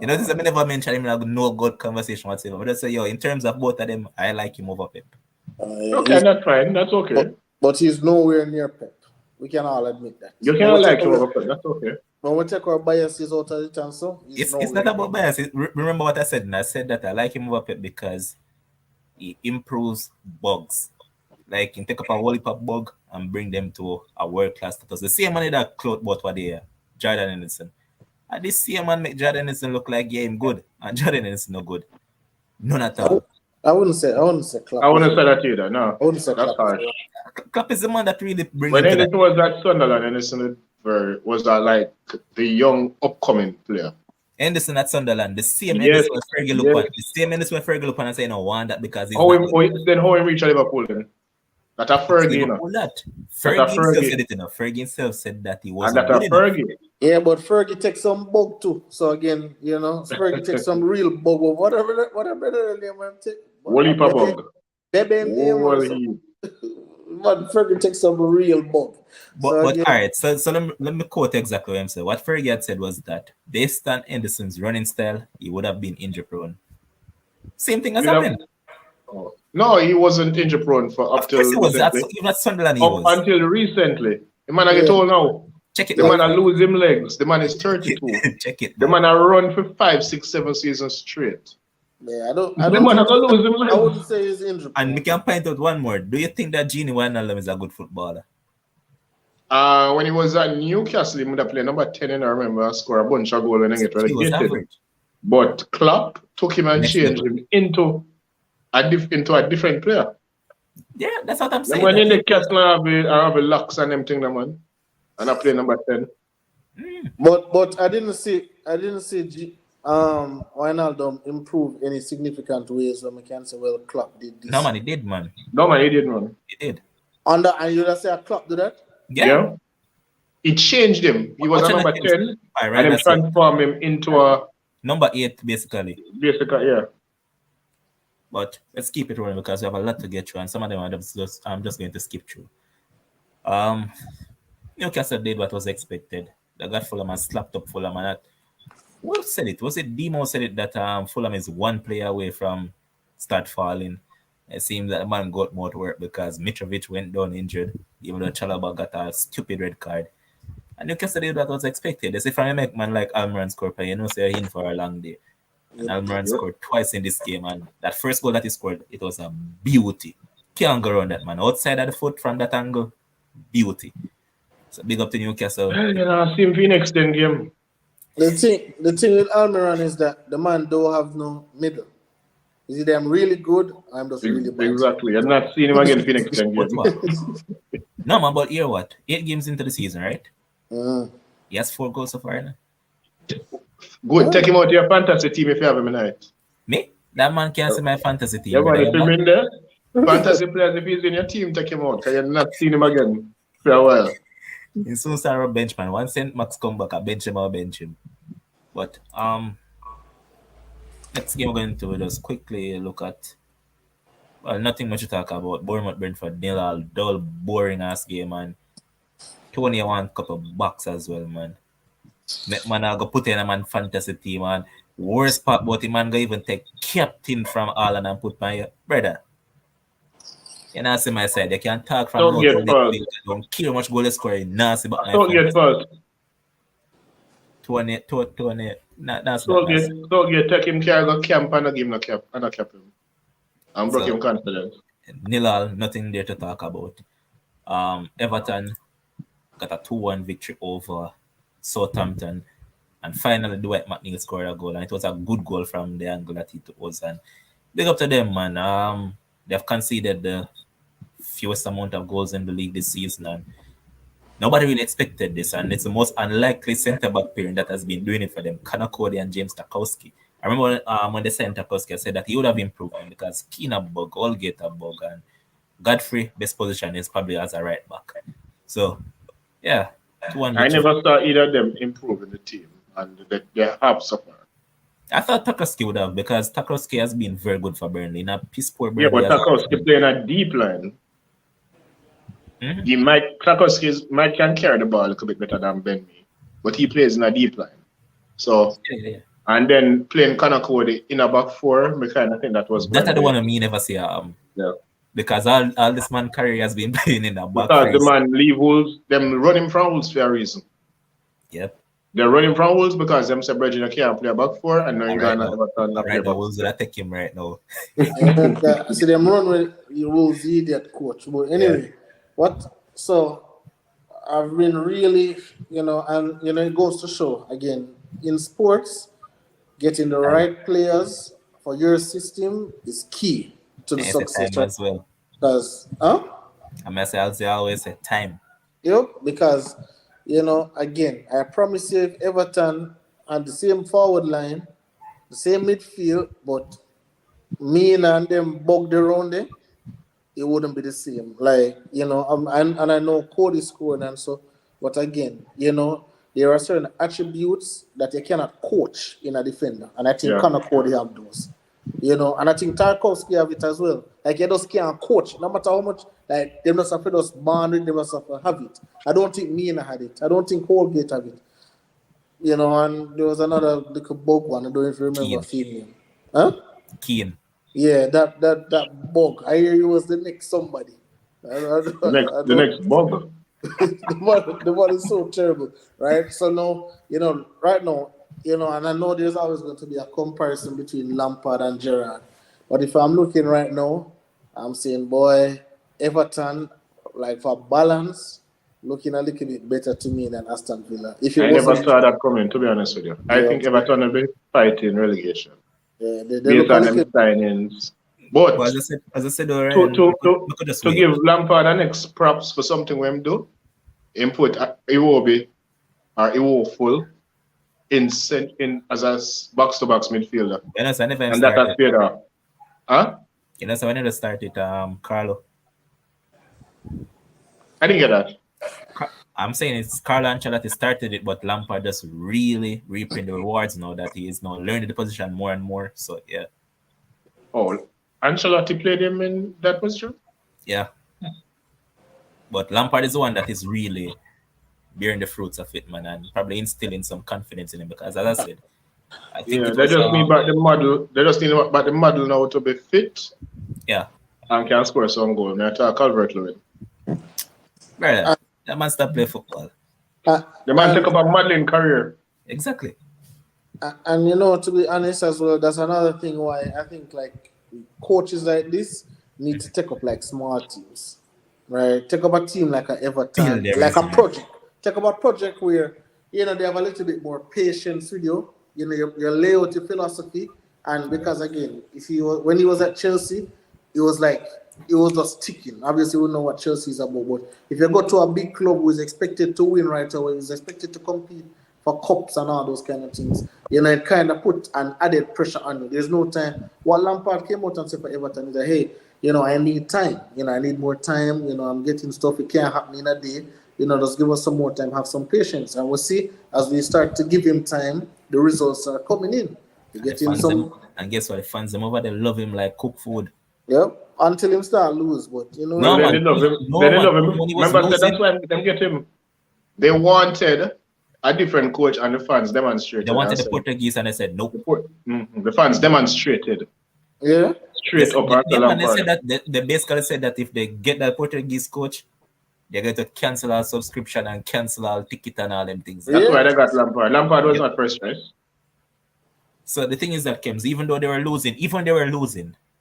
You know, this is I never mentioned him in no good conversation whatsoever. But I say, in terms of both of them, I like him over Pep. Okay, that's fine. That's okay. But he's nowhere near Pep. We can all admit that. You can like him over Pep. That's okay. When we take our biases out of it and so, it's not about bias. Remember what I said? And I said that I like him over Pep because he improves bugs. Like, he take up a whole heap of bug and bring them to a world-class status. The same money that cloth bought what they are, Jordan Henderson. And this same man make Jordan Henderson look like him good, and Jordan Henderson no good. None at all. I wouldn't say Klopp. I wouldn't say that either, no. I wouldn't say that's Klopp. Klopp is the man that really brings when Henderson was at Sunderland, Henderson was like the young upcoming player. Henderson at Sunderland, the same Henderson where Fergie look at. The same Henderson where Fergie look at and say, no, want that because he's how he reach Liverpool then? That a Fergie, you know. Fergie said it, you know. Fergie himself said that he wasn't good enough. Fergie. Yeah, but Fergie takes some bug too. So again, you know, Fergie takes some real bug or whatever the name I'm taking. Wally bug. But Fergie takes some real bug. But all right, so let me quote exactly what I'm saying. What Fergie had said was that based on Henderson's running style, he would have been injury prone. Same thing has happened. No, he wasn't injury prone for up till recently. Even at Sunderland he was. Until recently. The man get old now. Check it. The man lose him legs. The man is 32. Check it. The man run for 5, 6, 7 seasons straight. Yeah, I don't lose him legs. I wouldn't say he's injured. And we can point out one more. Do you think that Gini Wijnaldum is a good footballer? When he was at Newcastle, he would have played number 10 and I remember I scored a bunch of goals and then get relegated. But Klopp took him and changed him into a different player. Yeah, that's what I'm saying. When in the castle, I have a locks and them thing, man. And I play number 10. But I didn't see Wijnaldum improve any significant ways where we can say, well, Klopp did this. No man, he did, man. He did. And you just say Klopp did that? Yeah. He changed him. He was a number 10 and he transformed him into a number 8, basically. Yeah. But let's keep it rolling because we have a lot to get through, and some of them I'm just going to skip through. Newcastle did what was expected. They got Fulham and slapped up Fulham, and who said it? Was it Demo said it that Fulham is one player away from start falling? It seems that the man got more to work because Mitrovic went down injured, even though Chalobah got a stupid red card. And Newcastle did what was expected. They say from a make man like Almiron score, you know, say in for a long day. And Almiron scored twice in this game, and that first goal that he scored, it was a beauty. Can't go around that, man. Outside of the foot from that angle, beauty. So big up to Newcastle. You know, same for next 10 game. The thing with Almiron is that the man don't have no middle. Is it I'm really good? I'm just really bad. Exactly. You're not seeing him again for next 10 game. No, man, but here what? 8 games into the season, right? He has 4 goals so far. Good. Take him out to your fantasy team if you have him tonight. Me? That man can't see my fantasy team. Yeah, man, if him in there, fantasy players, if he's in your team, take him out. Because you're not seeing him again for a while. He soon start a bench, man. Once St. Max come back, I bench him, I'll bench him. But next game we're going to just quickly look at, well, nothing much to talk about. Bournemouth Brentford 0-0, dull, boring ass game, man. Tony one couple bucks as well, man. Man, I go put in a man fantasy team, man. Worst part about him, man, go even take captain from Haaland and put my brother. You know, see my side. They can talk from Don't get first. Don't care how much goal they score. Nasty, but Don't get first. 20. That's Don't get take him care, go camp and not give him a cap him. And broke him confidence. 0-0, nothing there to talk about. Everton got a 2-1 victory over Southampton. And finally, Dwight McNeil scored a goal. And it was a good goal from the angle that it was. And big up to them, man. They've conceded the fewest amount of goals in the league this season. And nobody really expected this. And it's the most unlikely centre-back pairing that has been doing it for them. Connor Cody and James Tarkowski. I remember when they signed Tarkowski, I said that he would have improved because Keane a bug, Allgate a bug, and Godfrey, best position is probably as a right back. So, yeah. I never saw either of them improve in the team, and they have suffered. I thought Tarkowski would have, because Tarkowski has been very good for Burnley. In a piss poor Burnley. Yeah, but Tarkowski playing a deep line. Tarkowski can carry the ball a little bit better than Benme, but he plays in a deep line. So, and then playing Connor Cody in a back four, I kind of think that was. That's the one of me never see. Yeah. Because all this man career has been playing in the back. Because the man leave Wolves, them running from Wolves for a reason. Yep. They're running from Wolves because them say Bridget can't play a back four, and now you're gonna play the Wolves that take him right now. See them run with your Wolves idiot coach. But anyway, so I've been really, and it goes to show again in sports, getting the right players for your system is key to the success as well. Because I always say time. Yep, because again, I promise you, if Everton and the same forward line, the same midfield, but me and them bugged around there, it wouldn't be the same. Like, and I know Cody scored and so, but again, there are certain attributes that you cannot coach in a defender. And I think Connor Cody have those. And I think Tarkowski have it as well. Like, you just can't coach. No matter how much, like, they must have us bond with, they must have it. I don't think Mina had it. I don't think Holgate have it. And there was another little bug one. I don't even remember female. Huh? Keane. Yeah, that bug. I hear he was the next somebody. The next bug. the one is so terrible, right? So now, right now, and I know there's always going to be a comparison between Lampard and Gerrard. But if I'm looking right now, I'm saying, boy, Everton, like for balance, looking a little bit better to me than Aston Villa. I never saw that coming, to be honest with you. I think Everton will be fighting relegation. Yeah, based on them signings. But as I said already, to give Lampard an next props for something we do, input Iwobi or Iwoful in as a box-to-box midfielder. And that has paid off. Huh? So I never started Carlo. I didn't get that. I'm saying it's Carlo Ancelotti started it, but Lampard just really reaping the rewards now that he is now learning the position more and more. So yeah. Oh, Ancelotti played him in that position? Yeah. But Lampard is the one that is really bearing the fruits of it, man, and probably instilling some confidence in him because, as I said, I think they just need about the model. They just need about the model now to be fit. Yeah. and can score some goal. I talk Calvert-Lewin. Brother, that man stop play football. The man took up a modeling career. Exactly. And you know, to be honest as well, that's another thing why I think like coaches like this need to take up like small teams, right? Take up a team like a Everton, Build like a everything. project. Take up a project where you know they have a little bit more patience with you. You know, your layout, your philosophy, and because again, when he was at Chelsea, it was like it was just ticking. Obviously, we know what Chelsea is about, but if you go to a big club who is expected to win right away, is expected to compete for cups and all those kind of things, you know, it kind of put an added pressure on you. There's no time. What Lampard came out and said for Everton is that, hey, you know, I need time. You know, I need more time. You know, I'm getting stuff. It can't happen in a day. You know, just give us some more time, have some patience. And we'll see as we start to give him time, the results are coming in. We're getting some. And guess what? The fans them over there love him like cooked food. Yeah, until him start lose. But, you know. Well, No, they man. love him. No, They man. love him. When he was Remember, losing, that's why them get him. They wanted a different coach, and the fans demonstrated. they wanted and the said- Portuguese, and they said nope. The fans demonstrated Yeah. straight up after They Lampard. said that they basically said that if they get that Portuguese coach, they're going to cancel our subscription and cancel our ticket and all them things. That's Yeah. why they got Lampard. Lampard was not first choice. So the thing is that Kems, even they were losing,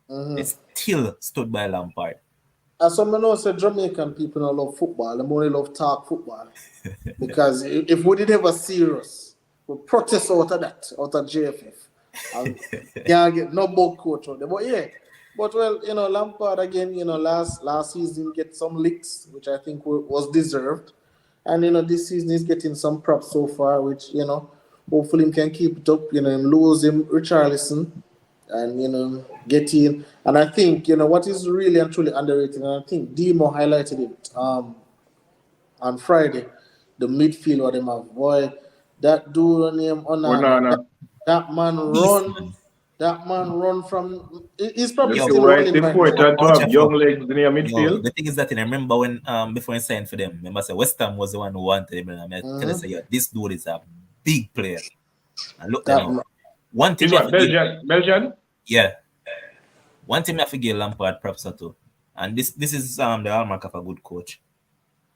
they still stood by Lampard. As some know, say Jamaican people don't love football. They only love talk football. Because if we did have a serious, we protest out of JFF. And can't get no bug coach out there. But yeah. But well, you know, Lampard again, you know, last season get some licks, which I think was deserved. And you know, this season he's getting some props so far, which, you know, hopefully he can keep it up, you know, and lose him Richarlison. And, you know, get in. And I think, you know, what is really and truly underrated, and I think Demo highlighted it on Friday, the midfield what them have. Boy, that dude named Onana, that man run. That man run from. He's probably still Why running it's right now. important to have young legs in your midfield. The thing is that I remember when before I signed for them, remember say West Ham was the one who wanted him, and I tell you, say, yeah, this dude is a big player. And look at him. One thing This one, Belgian? Yeah. One thing I have to give Lampard props to, and this is the hallmark of a good coach.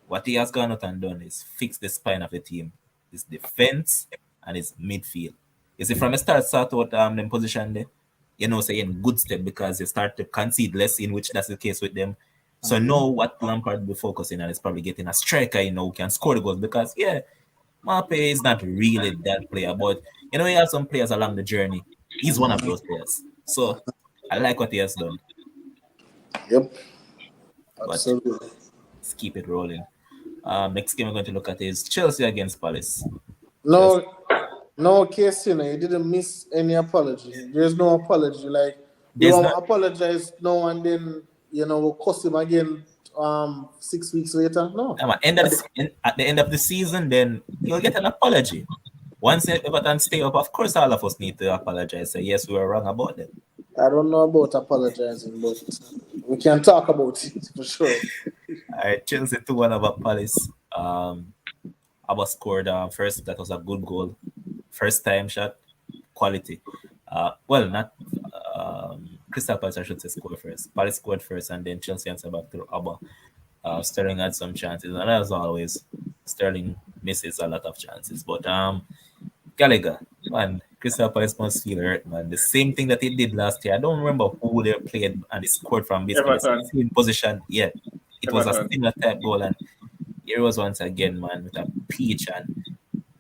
What he has gone out and done is fix the spine of the team. His defense and his midfield. You see, from the start out them position there, you know, say in good step because they start to concede less, in which that's the case with them. So now what Lampard will be focusing on is probably getting a striker, you know, who can score the goals because Mape is not really that player, but you know, he has some players along the journey. He's one of those players. So I like what he has done. Yep. But Absolutely. let's keep it rolling. Next game we're going to look at is Chelsea against Palace. No case, you know, he didn't miss any apology. There's no apology. Like, you want to apologize now and then, you know, we'll cuss him again 6 weeks later. No. At the end of the season, then you'll get an apology. Once Everton stay up, of course, all of us need to apologize. Say, yes, we were wrong about them. I don't know about apologizing, but we can talk about it for sure. All right, Chelsea 2-1 over Palace. Abba scored first. That was a good goal. First time shot, quality. Well, not Crystal Palace, I should say, scored first. Palace scored first, and then Chelsea answered back through Abba. Sterling had some chances, and as always, Sterling misses a lot of chances. But Gallagher, man, Crystal Palace must feel hurt, man. The same thing that he did last year. I don't remember who they played, and he scored from basically the same position. Yeah, it was a similar type goal, and here was once again, man, with a peach. And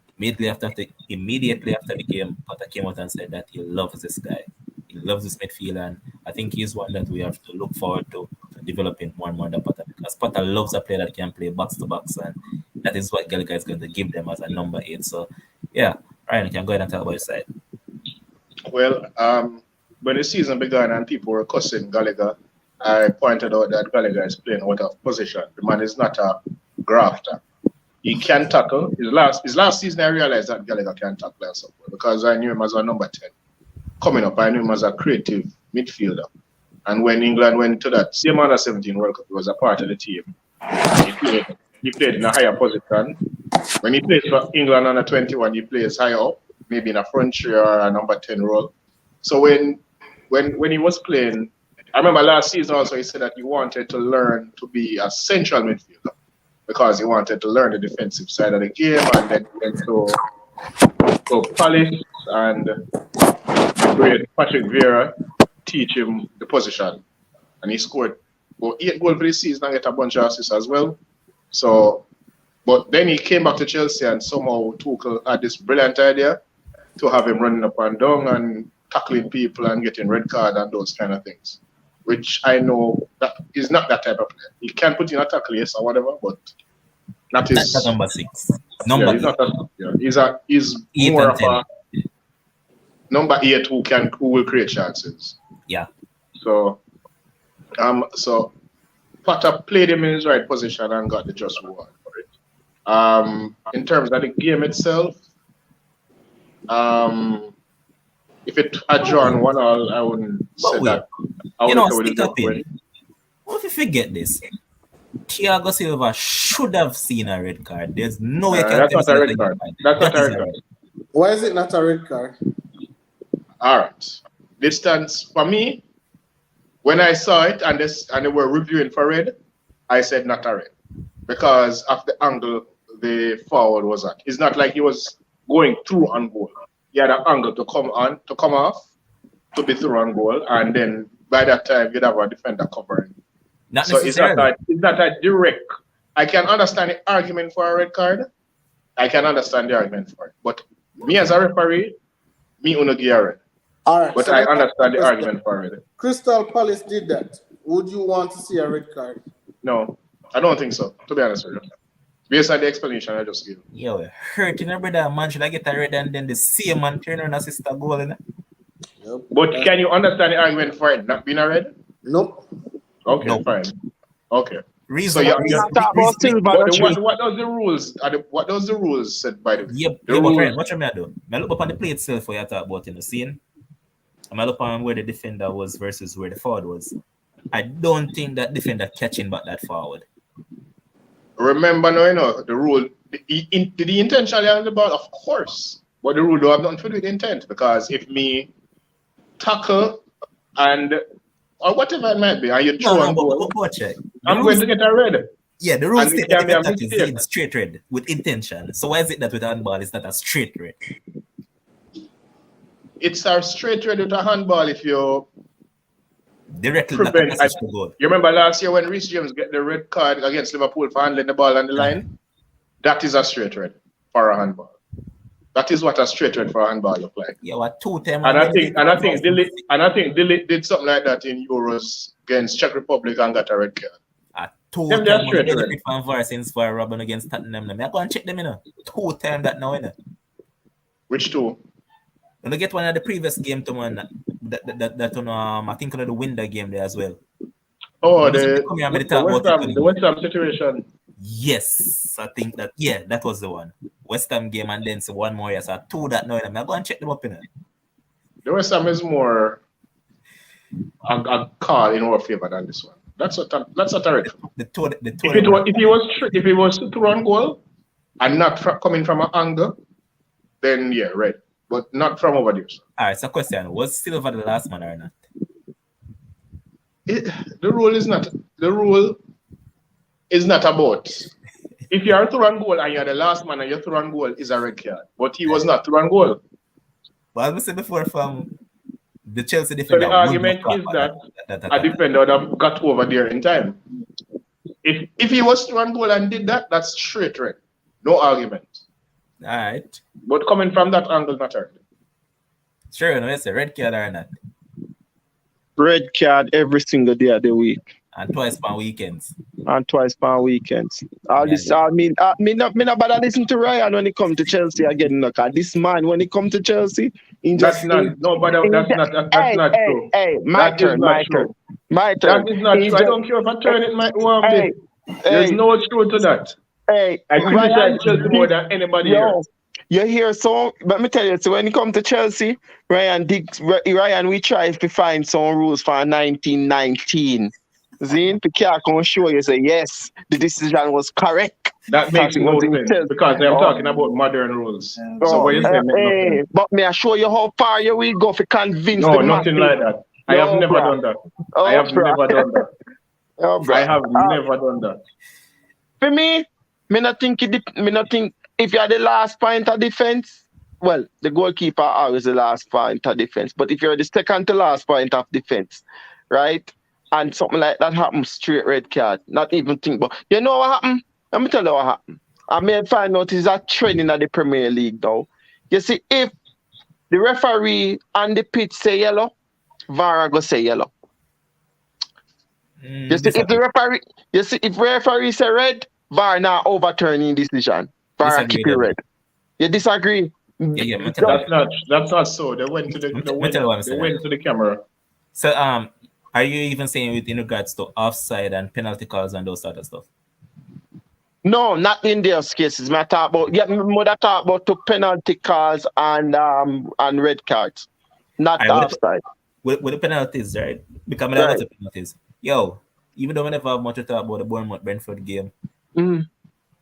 immediately after the game, Potter came out and said that he loves this guy. He loves this midfield, and I think he's one that we have to look forward to developing more and more than Potter, because Potter loves a player that can play box to box, and that is what Gallagher is going to give them as a number 8. So, yeah, Ryan, you can go ahead and talk about your side. Well, when the season began and people were cussing Gallagher, I pointed out that Gallagher is playing out of position. The man is not a grafter. He can tackle. His last season, I realized that Gallagher can tackle and support, because I knew him as a number 10. Coming up, I knew him as a creative midfielder. And when England went to that same under 17 World Cup, he was a part of the team. He played in a higher position. When he plays for England under 21, he plays higher up, maybe in a front three or a number 10 role. So when he was playing I remember last season also he said that he wanted to learn to be a central midfielder because he wanted to learn the defensive side of the game and then to polish and the great Patrick Vieira teach him the position. And he scored 8 goals for this season and get a bunch of assists as well. So, but then he came back to Chelsea and somehow Tuchel had this brilliant idea to have him running up and down and tackling people and getting red card and those kind of things. Which I know that is not that type of player. He can put in a tackle, yes, or whatever, but not his That's number 6. Number he's more of a number 8 who will create chances. Yeah. So Potter played him in his right position and got the just reward for it. In terms of the game itself, if it had drawn 1-1, I wouldn't say that. Stick up in. What if you forget this? Thiago Silva should have seen a red card. There's no way. That's not a red card. That's not a red card. Why is it not a red card? All right. Distance for me. When I saw it and they were reviewing for red, I said not a red because of the angle the forward was at. It's not like he was going through on goal. He had an angle to come off, to be through on goal, and then by that time you'd have a defender covering. It's not a direct. I can understand the argument for a red card. I can understand the argument for it. But me as a referee, me uno give a red. All right. But I understand the argument for it. Crystal Palace did that. Would you want to see a red card? No, I don't think so, to be honest with you. Based on the explanation I just gave. Yeah, we're hurting our brother, man. Should I get a red and then the same man turn around and assist a goal in it? Yep. But can you understand the argument for it not being a red? Nope. Okay, Nope. Fine. Okay. Reason. So what does the rules? What does the rules said by the way? Yep. But what I do? I look up on the play itself for you talk about in the scene. I look on where the defender was versus where the forward was. I don't think that defender catching back that forward. Remember now, the rule. Did he intentionally on the ball? Of course. But the rule don't have nothing to do with intent because if me tackle and or whatever it might be, and you throw on goal, I'm going to get a red. Yeah, the rules state that is straight red with intention. So why is it that with handball it's not a straight red? It's a straight red with a handball if you directly prevent. to goal. You remember last year when Reece James get the red card against Liverpool for handling the ball on the line? That is a straight red for a handball. That is what a straight red for a handball look like. Yeah, what 2 times. And I think Dilly did something like that in Euros against Czech Republic and got a red card. 2 times from Varsins for Robin against Tottenham. I'm going to check them in. 2 times that now in it. Which 2? When I get one of the previous game to man that I think on the window game there as well. Oh, the West Ham situation. Yes, I think that was the one. West Ham game and then so one more. Yes, I 2 that now. I'm going to check them up in it. The West Ham is more a call in our favor than this one. That's not a red. If he was to run goal and not coming from an angle, then yeah, red. But not from over there. All right, so question: was Silva the last man or not? The rule is not about. If you are to run goal and you're the last man and you're to run goal, is a red card. But he was not to run goal. Well, as I said before, from the Chelsea defender. So the argument is that a defender would have got over there in time. If he was to run goal and did that, that's straight red. No argument. All right. But coming from that angle, not red. Sure, no, it's a red card or not? Red card every single day of the week. And twice per weekends. All this, I mean, not bother listen to Ryan when he come to Chelsea again. Look, this man when he come to Chelsea, that's not true. Hey, my turn. That is not true. I don't care if I turn it my way. There's no truth to that. Hey, I criticize Chelsea more than anybody else. You hear so? Let me tell you. So when you come to Chelsea, Ryan, we try to find some rules for 1919. Zine, Picard can show you say yes, the decision was correct. That makes no sense because I'm talking about modern rules. So what you say? But may I show you how far you will go to convince? No, nothing like that. I have No, never bruh. done that. Oh, I have bruh. never done that. Oh, I bruh. have never done that. For me not think if you're the last point of defense, well, the goalkeeper always the last point of defense. But if you're the second to last point of defense, right? And something like that happens, straight red card. Not even think, but you know what happened? Let me tell you what happened. I may find out is a trend in the Premier League now. You see, if the referee on the pitch say yellow, VAR go say yellow. You see, if referee say red, VAR now overturning decision. VAR Disagree keep it with red. You disagree? Yeah, me tell you. That's not so. They went to the camera. So are you even saying with in regards to offside and penalty calls and those sort of stuff? No, not in those cases. I talk about to penalty calls and red cards, not offside. With the penalties, right? Because I got the penalties. Yo, even though I never have much to talk about the Bournemouth-Brentford game,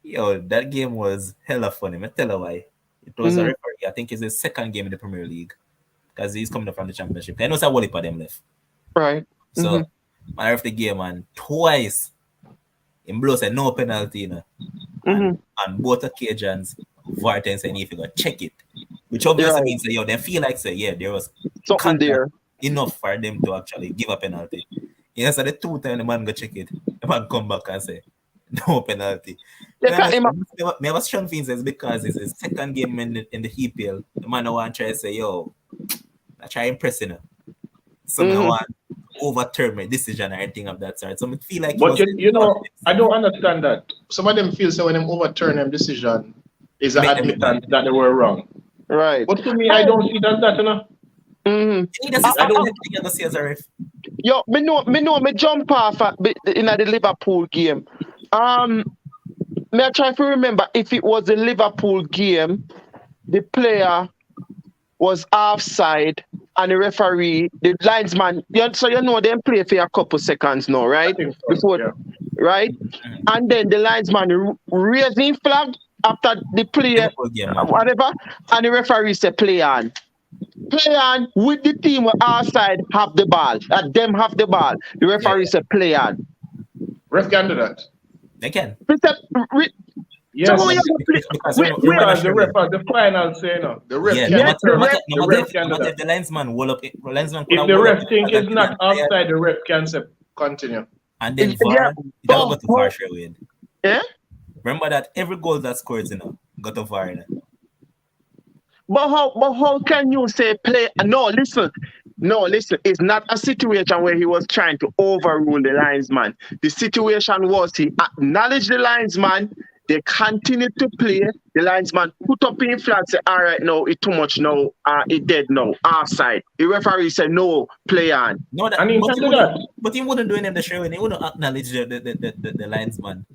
yo, that game was hella funny. I tell you why. It was a referee. I think it's his second game in the Premier League because he's coming up from the Championship. I know it's a wallop of them left. Right. So, I ref the game and twice in blow said no penalty, you know. And on both occasions, VAR saying if you go check it. Which obviously means that they feel like there was something there enough for them to actually give a penalty. Yeah, so the 2 times the man go check it, the man come back and say no penalty. Me have a strong feelings it's because it's his second game in the EPL. The man I want to try to say, yo, I try impressing him. So I want overturn my decision or anything of that sort. So I feel like but I don't understand that. Some of them feel so when them overturn them decision is an admittance that they were wrong. Right. But to me, I don't see that, you know. I don't think see as a ref. Yo, me jump off in the Liverpool game. May I try to remember if it was a Liverpool game, the player was offside and the referee, the linesman, so them play for a couple seconds now, right? Right? And then the linesman raising flag after the play, whatever, and the referee say play on. Play on with the team where our side have the ball. Them have the ball. The referee say play on. Ref can do that. They can. Yes. So because the ref at the final say no. The ref can do that. The linesman will up. If the ref think it's not outside, the ref can say continue. And then VAR, it don't go to VAR straight away. Yeah. Remember that every goal that scores, got to VAR. But how can you say play? No, listen. It's not a situation where he was trying to overrule the linesman. The situation was he acknowledged the linesman. They continued to play. The linesman put up in flag, say, all right, no, it's too much now. It's dead now. Offside. The referee said, no, play on. No, but he wouldn't do any of the showing. He wouldn't acknowledge the linesman.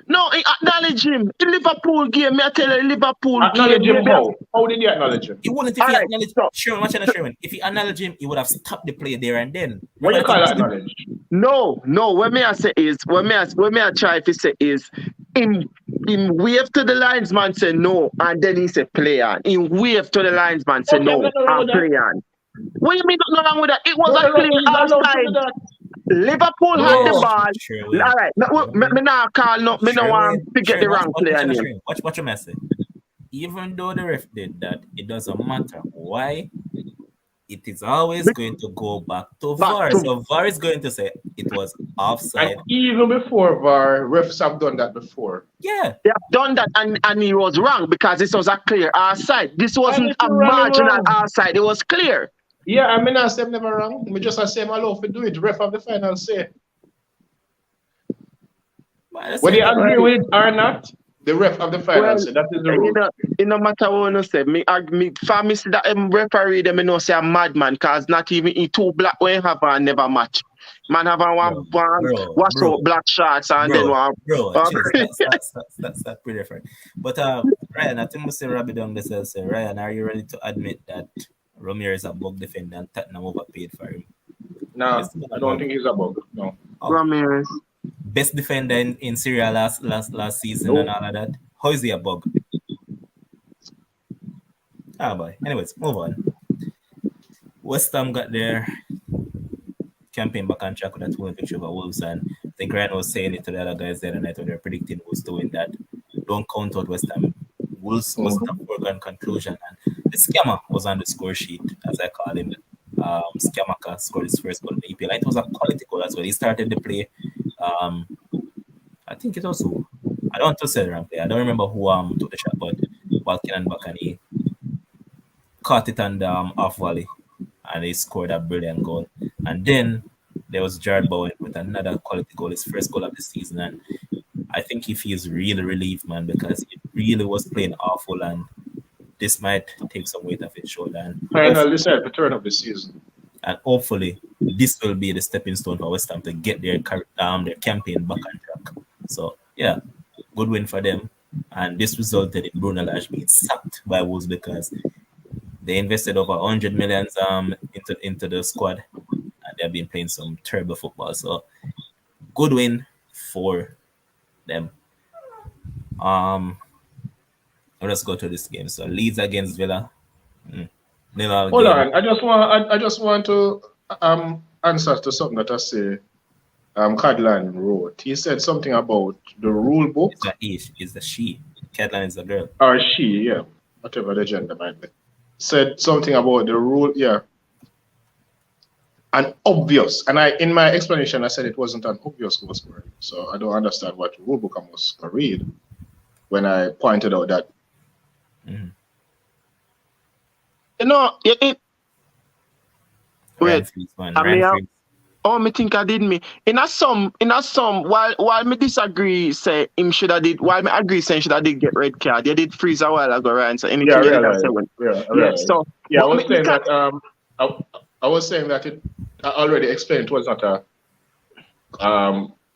No, he acknowledged him. The Liverpool game, I tell you, Liverpool acknowledge game. Him how? How did he acknowledge him? He wouldn't if he acknowledged Sherwin. If he acknowledged him, he would have stopped the play there and then. What you call acknowledge? No. What me I say is, what me I try to say is, him wave to the linesman say no, and then he say play on. Him wave to the linesman say no, and play on. What do you mean nothing wrong with that? It was a clear outside. Liverpool had the ball. Sure, all right, me not call no. Me no want to get the wrong player name. Watch your message. Even though the ref did that, it doesn't matter. Why? It is always going to go back to VAR. So VAR is going to say it was offside. And even before VAR, refs have done that before. Yeah. They have done that and he was wrong because this was a clear offside. This wasn't a marginal offside. It was clear. Yeah, I mean, I say I'm never wrong. I just say I'm allowed to do it. Ref of the final say. Whether you agree with it or not, the ref of the final say that is the rule. It no matter what you say. Me for me see that referee them know say a madman because not even in two black when have a never match. Man have a one wash out black shots and then one. That's pretty different. But Ryan, I think we say Robbie down this say Ryan, are you ready to admit that Romero is a bug defender and Tottenham overpaid for him? No, I don't think he's a bug. No. Romero. Best defender in Syria last season and all of that. How is he a bug? Boy. Anyways, move on. West Ham got their campaign back on track with that 2-1 victory over Wolves. And I think Ryan was saying it to the other guys the other night when they were predicting who's to win that. Don't count out West Ham. Wolves was the foregone conclusion. And the scammer was on the score sheet, as I call him. Scamaka scored his first goal in the EPL. It was a quality goal as well. He started the play. I think it was who? I don't want to say the wrong play. I don't remember who took the shot, but Walking and back and he caught it on the half volley and he scored a brilliant goal. And then there was Jared Bowen with another quality goal, his first goal of the season. And I think he feels really relieved, man, because he really was playing awful and this might take some weight off his shoulder. And finally, this is the turn of the season. And hopefully, this will be the stepping stone for West Ham to get their campaign back on track. So, yeah, good win for them. And this resulted in Bruno Lage being sacked by Wolves because they invested over 100 million into the squad and they've been playing some terrible football. So, good win for them. Let's go to this game. So, Leeds against Villa. Hold on, I just want to answer to something that I say. Cadlan wrote. He said something about the rule book. It's a he, it's a she. Cadlan is a girl. Or she, yeah, whatever the gender might be. Said something about the rule, yeah. An obvious, and in my explanation I said it wasn't an obvious goal scoring. So I don't understand what rule book I must read when I pointed out that. Mm-hmm. You know, wait. Me think I did me. In a some, while me disagree, say him should have did, while me agree saying should have did get red card, you did freeze a while ago, right? So anything you did So I was saying that I was saying that I already explained it was not a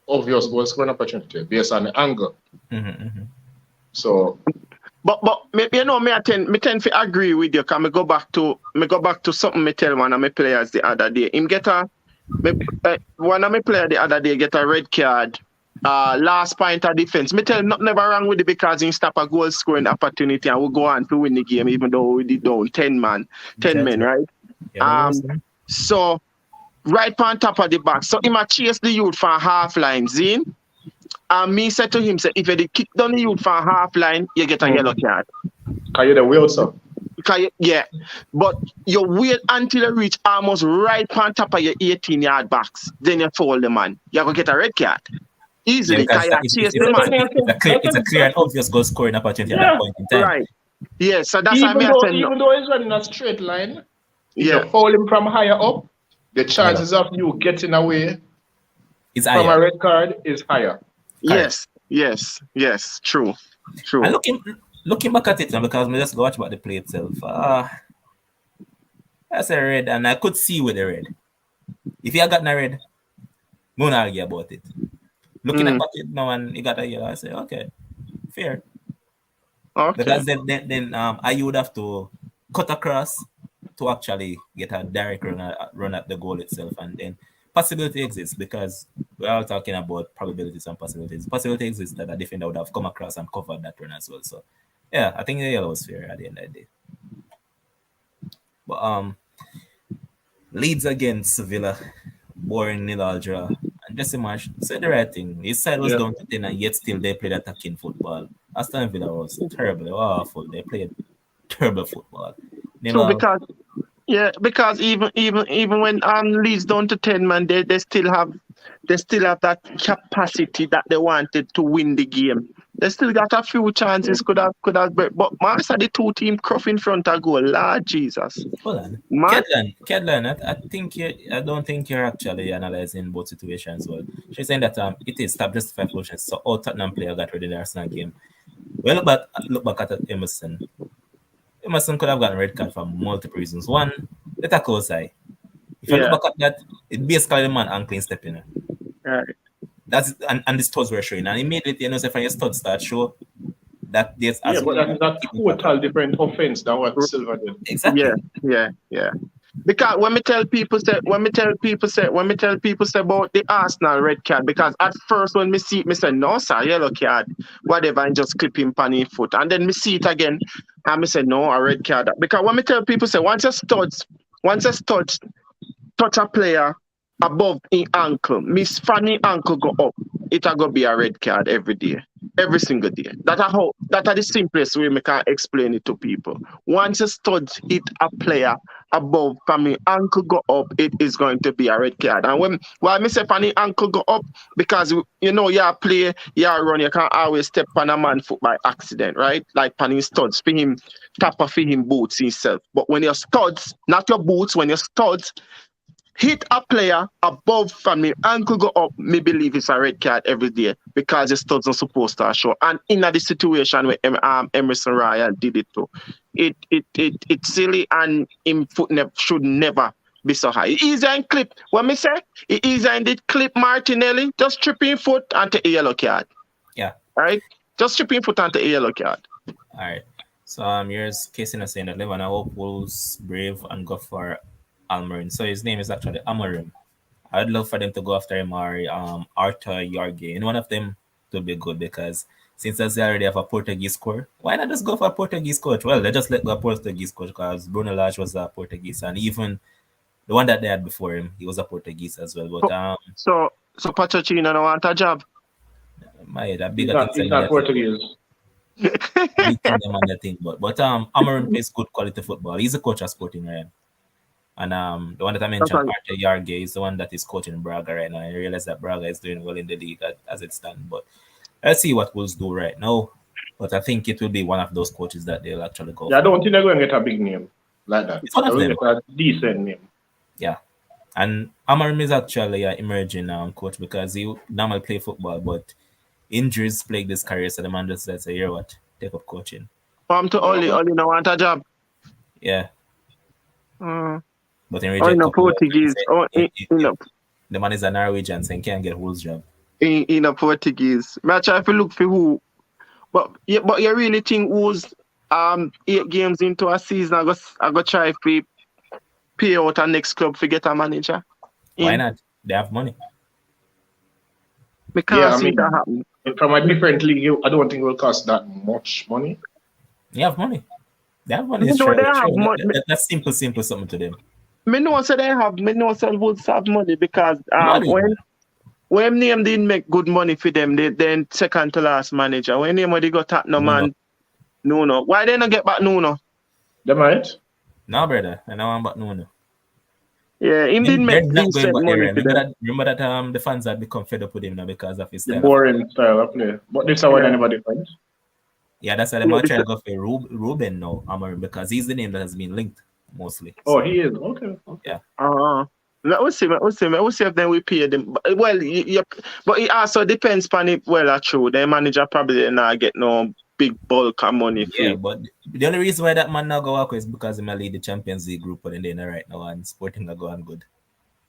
obvious goal scoring opportunity based on the angle. Mm-hmm. So But you know, me tend to agree with you. Cause me go back to something me tell one of my players the other day. Him get one of my players the other day get a red card. Last point of defense. Me tell him nothing never wrong with it because he stop a goal scoring opportunity and we go on to win the game even though we did down 10 men, right? Yeah, so right on top of the box. So he might chase the youth from half line, Zine. And me said to him, say, if you kick down the youth from half line, you get a yellow card. Can you the wheel, sir? Yeah. But you wait until you reach almost right on top of your 18-yard box. Then you foul the man. You're going to get a red card. Easily. It's a clear and obvious goal scoring opportunity at that point in time. Right. Yeah, so that's even though he's running a straight line, if you foul him from higher up, the chances of you getting away from a red card is higher. Yes, true. And looking back at it now, because we just go watch about the play itself. That's a red, and I could see with the red. If you had gotten a red, I won't argue about it. Looking at it now, and you got a yellow, I say, okay, fair. Okay. Because then I would have to cut across to actually get a direct run at the goal itself, and then possibility exists because we're all talking about probabilities and possibilities. Possibility exists that a defender would have come across and covered that run as well. So, yeah, I think the yellow was fair at the end of the day. But Leeds against Sevilla, boring 0-0 draw. And just imagine, say the right thing. His side was down to 10 and yet still they played attacking football. Aston Villa was terrible, they were awful. They played terrible football. Because even when Leeds down to 10 man, they still have that capacity that they wanted to win the game. They still got a few chances could have but master the two team cross in front of goal. Lord Jesus. Hold on. Kedlan, I don't think you're actually analyzing both situations well. She's saying that it is stop justified motions. So all Tottenham player got rid of the Arsenal game. Well, but look back at Emerson. Emerson could have gotten a red card for multiple reasons. One, the tackle side. If you look back at that, it basically the man ankling stepping. Right. That's and the studs were showing. And immediately, you know, if your studs start show that there's but that's a total different offense than what Silva did. Exactly. Yeah. Because when me tell people say about the Arsenal red card, because at first when me see it, me say no sir, yellow card, whatever, and just clip him on his foot. And then me see it again, and me say no, a red card. Because when me tell people say once a studs touch a player above his ankle, Miss Fanny ankle go up, it'll go be a red card every day. Every single day. That are the simplest way we can explain it to people. Once a stud hit a player above Fanny ankle go up, it is going to be a red card. And why me say Fanny ankle go up? Because you play, run, you can't always step on a man foot by accident, right? Like Fanny studs for him, tapper for him boots himself. But when your studs, not your boots, when your studs hit a player above Fanny ankle go up, me believe it's a red card every day because the studs are supposed to show. And in the situation where Emerson Royal did it too, it's silly and him foot should never be so high. It is in clip. What me say? It is in the clip Martinelli, just tripping foot and take a yellow card. Yeah. All right? Just tripping foot and take a yellow card. All right. So here's Casey saying that Levan, I hope Wolves brave and go for Almarin. So his name is actually Amarim. I'd love for them to go after him or Arthur Yarge. And one of them to be good because since they already have a Portuguese coach, why not just go for a Portuguese coach? Well, they just let go a Portuguese coach because Bruno Lage was a Portuguese, and even the one that they had before him, he was a Portuguese as well. But so Pochettino don't want a job. That He's bigger not Portuguese. But Amarim plays good quality football. He's a coach at Sporting Ryan. And the one that I mentioned, Arthur Yarge, is the one that is coaching Braga right now. I realize that Braga is doing well in the league as it stands. But let's see what Wolves do right now. But I think it will be one of those coaches that they'll actually go for. I don't think they're going to get a big name like that. It's one of them. Get a decent name. Yeah. And Amarim is actually an emerging coach because he normally play football, but injuries plague this career. So the man just said, you know what, take up coaching. Come to Oli don't want a job. Yeah. But in Portuguese. The man is a Norwegian, so he can't get Wolves job. In a Portuguese. I try to look for who. But you really think who's 8 games into a season I go try to pay out a next club to get a manager? Why not? They have money. We can't see that happen. From a different league, I don't think it will cost that much money. They have money. They have money. That's simple something to them. Me know say they have. Me know say Wolves have money because when name didn't make good money for them, they then second to last manager. When name they got Tottenham man, no. Why they not get back Nuno? They might. No, brother. I know about Nuno. Yeah, him didn't make decent money for them. Remember that the fans had become fed up with him now because of his style. Boring style of play. But this is what anybody finds. Yeah, that's why they're trying to go for Ruben now, Amarim, because he's the name that has been linked mostly. Oh, he is? Okay. Yeah. We'll see if then we pay them. Well, but it also depends upon it. Well, true. The manager probably not get no big bulk of money. Yeah, but the only reason why that man now go walk is because he might lead the Champions League group, and then right now and Sporting are going good.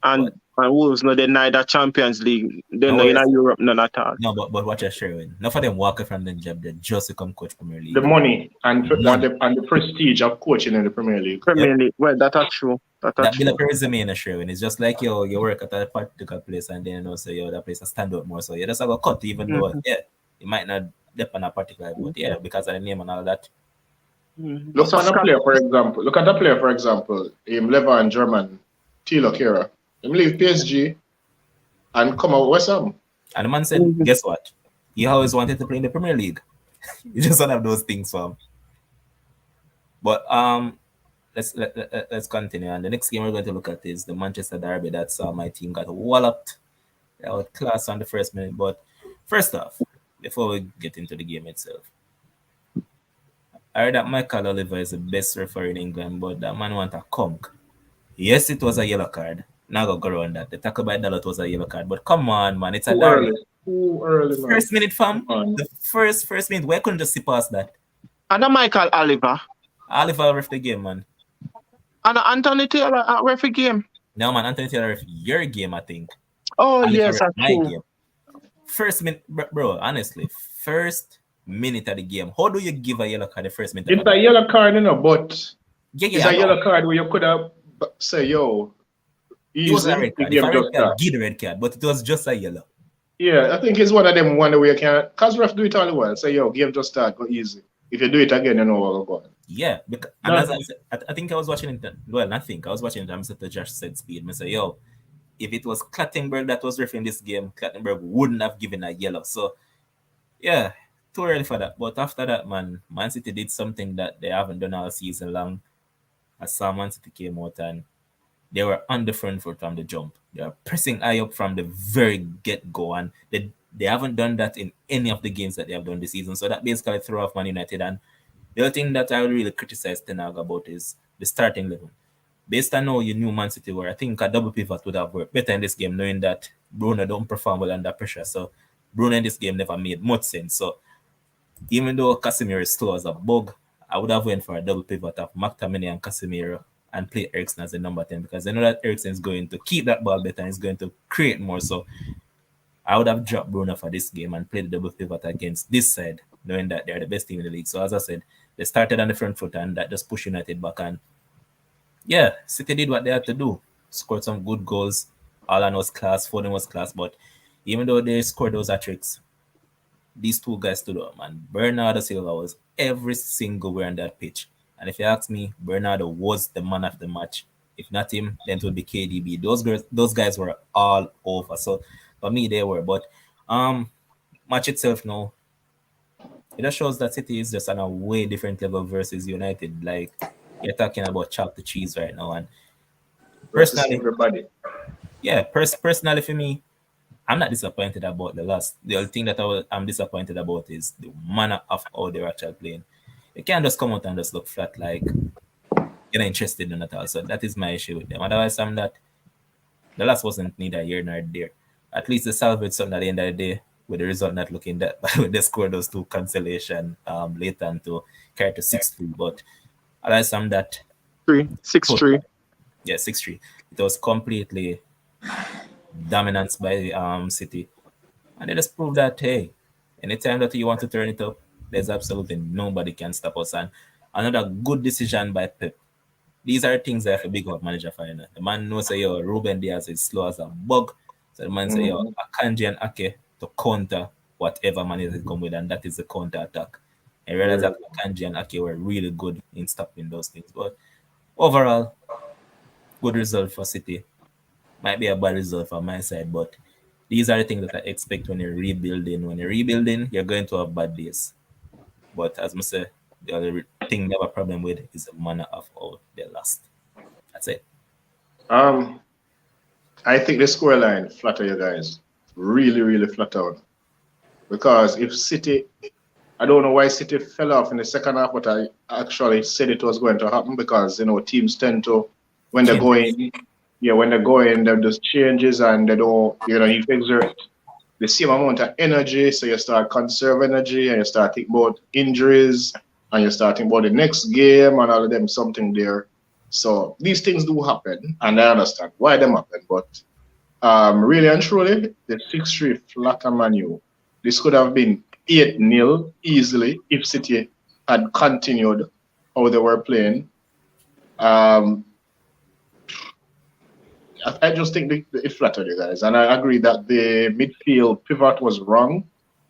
And Wolves no, they neither Champions League. They're not in Europe, none at all. No, but what you're sharing. Not for them walking from the job, they just become coach Premier League. The money and the prestige of coaching in the Premier League. League. Well, that's true. That build up a resume in a sharing. It's just like you work at a particular place and then say that place stand out more. So you just have a cut even though you might not depend on a particular, but because of the name and all that. Look at a player, for example. Levan German, Thilo Kehrer. He leave PSG and come out West Ham. And the man said, guess what? He always wanted to play in the Premier League. You just don't have those things for him. But let's continue. And the next game we're going to look at is the Manchester Derby. That's my team got walloped. They were class on the first minute. But first off, before we get into the game itself, I heard that Michael Oliver is the best referee in England, but that man want a conk. Yes, it was a yellow card. Now go around that. The tackle by Dalot was a yellow card. But come on, man. It's a derby. Too early, man. First minute, fam. The first minute. Why couldn't just see past that? And Michael Oliver. Oliver ref the game, man. And Anthony Taylor ref the game. No, man. Anthony Taylor ref your game, I think. Oh, Oliver yes, that's my true. game. First minute, bro, honestly. First minute of the game. How do you give a yellow card the first minute? It's a yellow card, but it's a yellow card where you could have say, yo, it was a red card. If a red card, give the red card, but it was just a yellow. Yeah, I think it's one of them where you can, because ref do it all the while. Say, yo, game just start, go easy. If you do it again, you know what we're going. Yeah, because, and as I said, I think I was watching it. Well, I was watching it. I'm saying to Josh said speed. I say, yo, if it was Clattenburg that was refereeing this game, Clattenburg wouldn't have given a yellow. So, yeah, too early for that. But after that, Man City did something that they haven't done all season long. I saw Man City came out and they were on the front foot from the jump. They were pressing high up from the very get-go, and they haven't done that in any of the games that they have done this season. So that basically threw off Man United. And the other thing that I would really criticize Ten Hag about is the starting level. Based on how you knew Man City were, I think a double pivot would have worked better in this game, knowing that Bruno don't perform well under pressure. So Bruno in this game never made much sense. So even though Casemiro is slow as a bug, I would have went for a double pivot of McTominay and Casemiro and play Eriksen as a number 10 because I know that Eriksen is going to keep that ball better and is going to create more. So I would have dropped Bruno for this game and played the double pivot against this side, knowing that they're the best team in the league. So as I said, they started on the front foot and that just pushed United back. And yeah, City did what they had to do. Scored some good goals. Haaland was class, Foden was class, but even though they scored those hat-tricks, these two guys stood up, man. Bernardo Silva was every single way on that pitch. And if you ask me, Bernardo was the man of the match. If not him, then it would be KDB. Those guys were all over. So for me, they were. But match itself now, it just shows that City is just on a way different level versus United. Like you're talking about chalk to cheese right now. And personally, everybody. Yeah, personally for me, I'm not disappointed about the loss. The only thing that I'm disappointed about is the manner of how they're actually playing. You can't just come out and just look flat like you're not interested in it at all. So that is my issue with them. Otherwise, I'm not. The loss wasn't neither here nor there. At least they salvaged something at the end of the day with the result not looking that bad. They scored those two cancellation later and to carry to 6-3. But otherwise, I'm that. 6-3. Yeah, 6-3. It was completely dominance by City. And they just proved that, hey, anytime that you want to turn it up, there's absolutely nobody can stop us. And another good decision by Pep. These are things that a big up manager for. The man knows that Ruben Diaz is slow as a bug. So the man say Akanji and Ake to counter whatever manager come with, and that is the counter attack. I realized that Akanji and Ake were really good in stopping those things. But overall, good result for City. Might be a bad result from my side, but these are the things that I expect when you're rebuilding. When you're rebuilding, you're going to have bad days. But as I say, the other thing they have a problem with is the manner of how they lost. That's it. I think the scoreline flatter you guys. Really, really flat out. Because if City, I don't know why City fell off in the second half, but I actually said it was going to happen because, teams tend to, when they're going, there just changes and they don't, you exert the same amount of energy. So you start conserve energy and you start thinking about injuries and you start thinking about the next game and all of them, something there. So these things do happen and I understand why them happen. But really and truly, the 6-3 flatter Man U, this could have been 8-0 easily if City had continued how they were playing. I just think it flattered you guys. And I agree that the midfield pivot was wrong.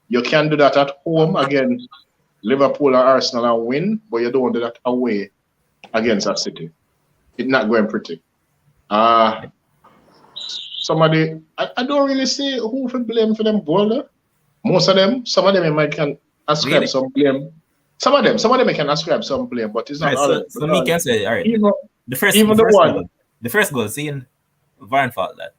You can do that at home against Liverpool or Arsenal and win, but you don't do that away against a City. It's not going pretty. Somebody, I don't really see who to blame for them goal. Most of them, some of them you might can ascribe some blame. Some of them you can ascribe some blame, but it's not all of them. So me can say, all right. The first goal, seeing Varane fault that.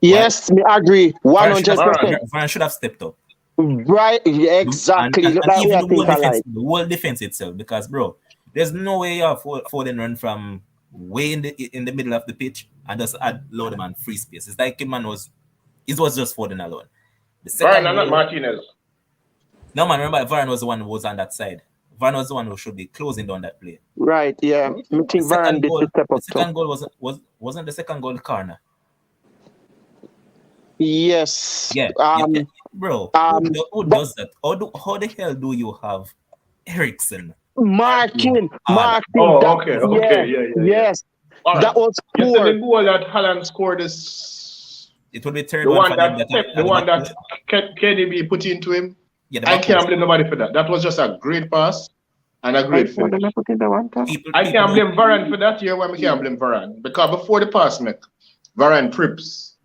Yes, I agree. 100%. Varane should have stepped up. Right, exactly. And even the whole defense itself, because bro, there's no way you have Foden run from way in the middle of the pitch and just allow the man free space. It's like it was just Foden alone. Varane and not Martinez. No man, remember Varane was the one who was on that side. Varane was the one who should be closing down that play. Right, yeah. I think Varane did the step up. The second goal wasn't the second goal corner. Yes. Yeah. Bro, who does that? How the hell do you have Eriksen? Martin. Oh, okay. Yeah. Yes. Right. That was poor. The goal that Haaland scored is it will be third the one that KDB put into him. Yeah, I can't blame nobody for that. That was just a great pass and a great finish. I can't blame Varane for that here when we can't blame Varane. Because before the pass, Varane trips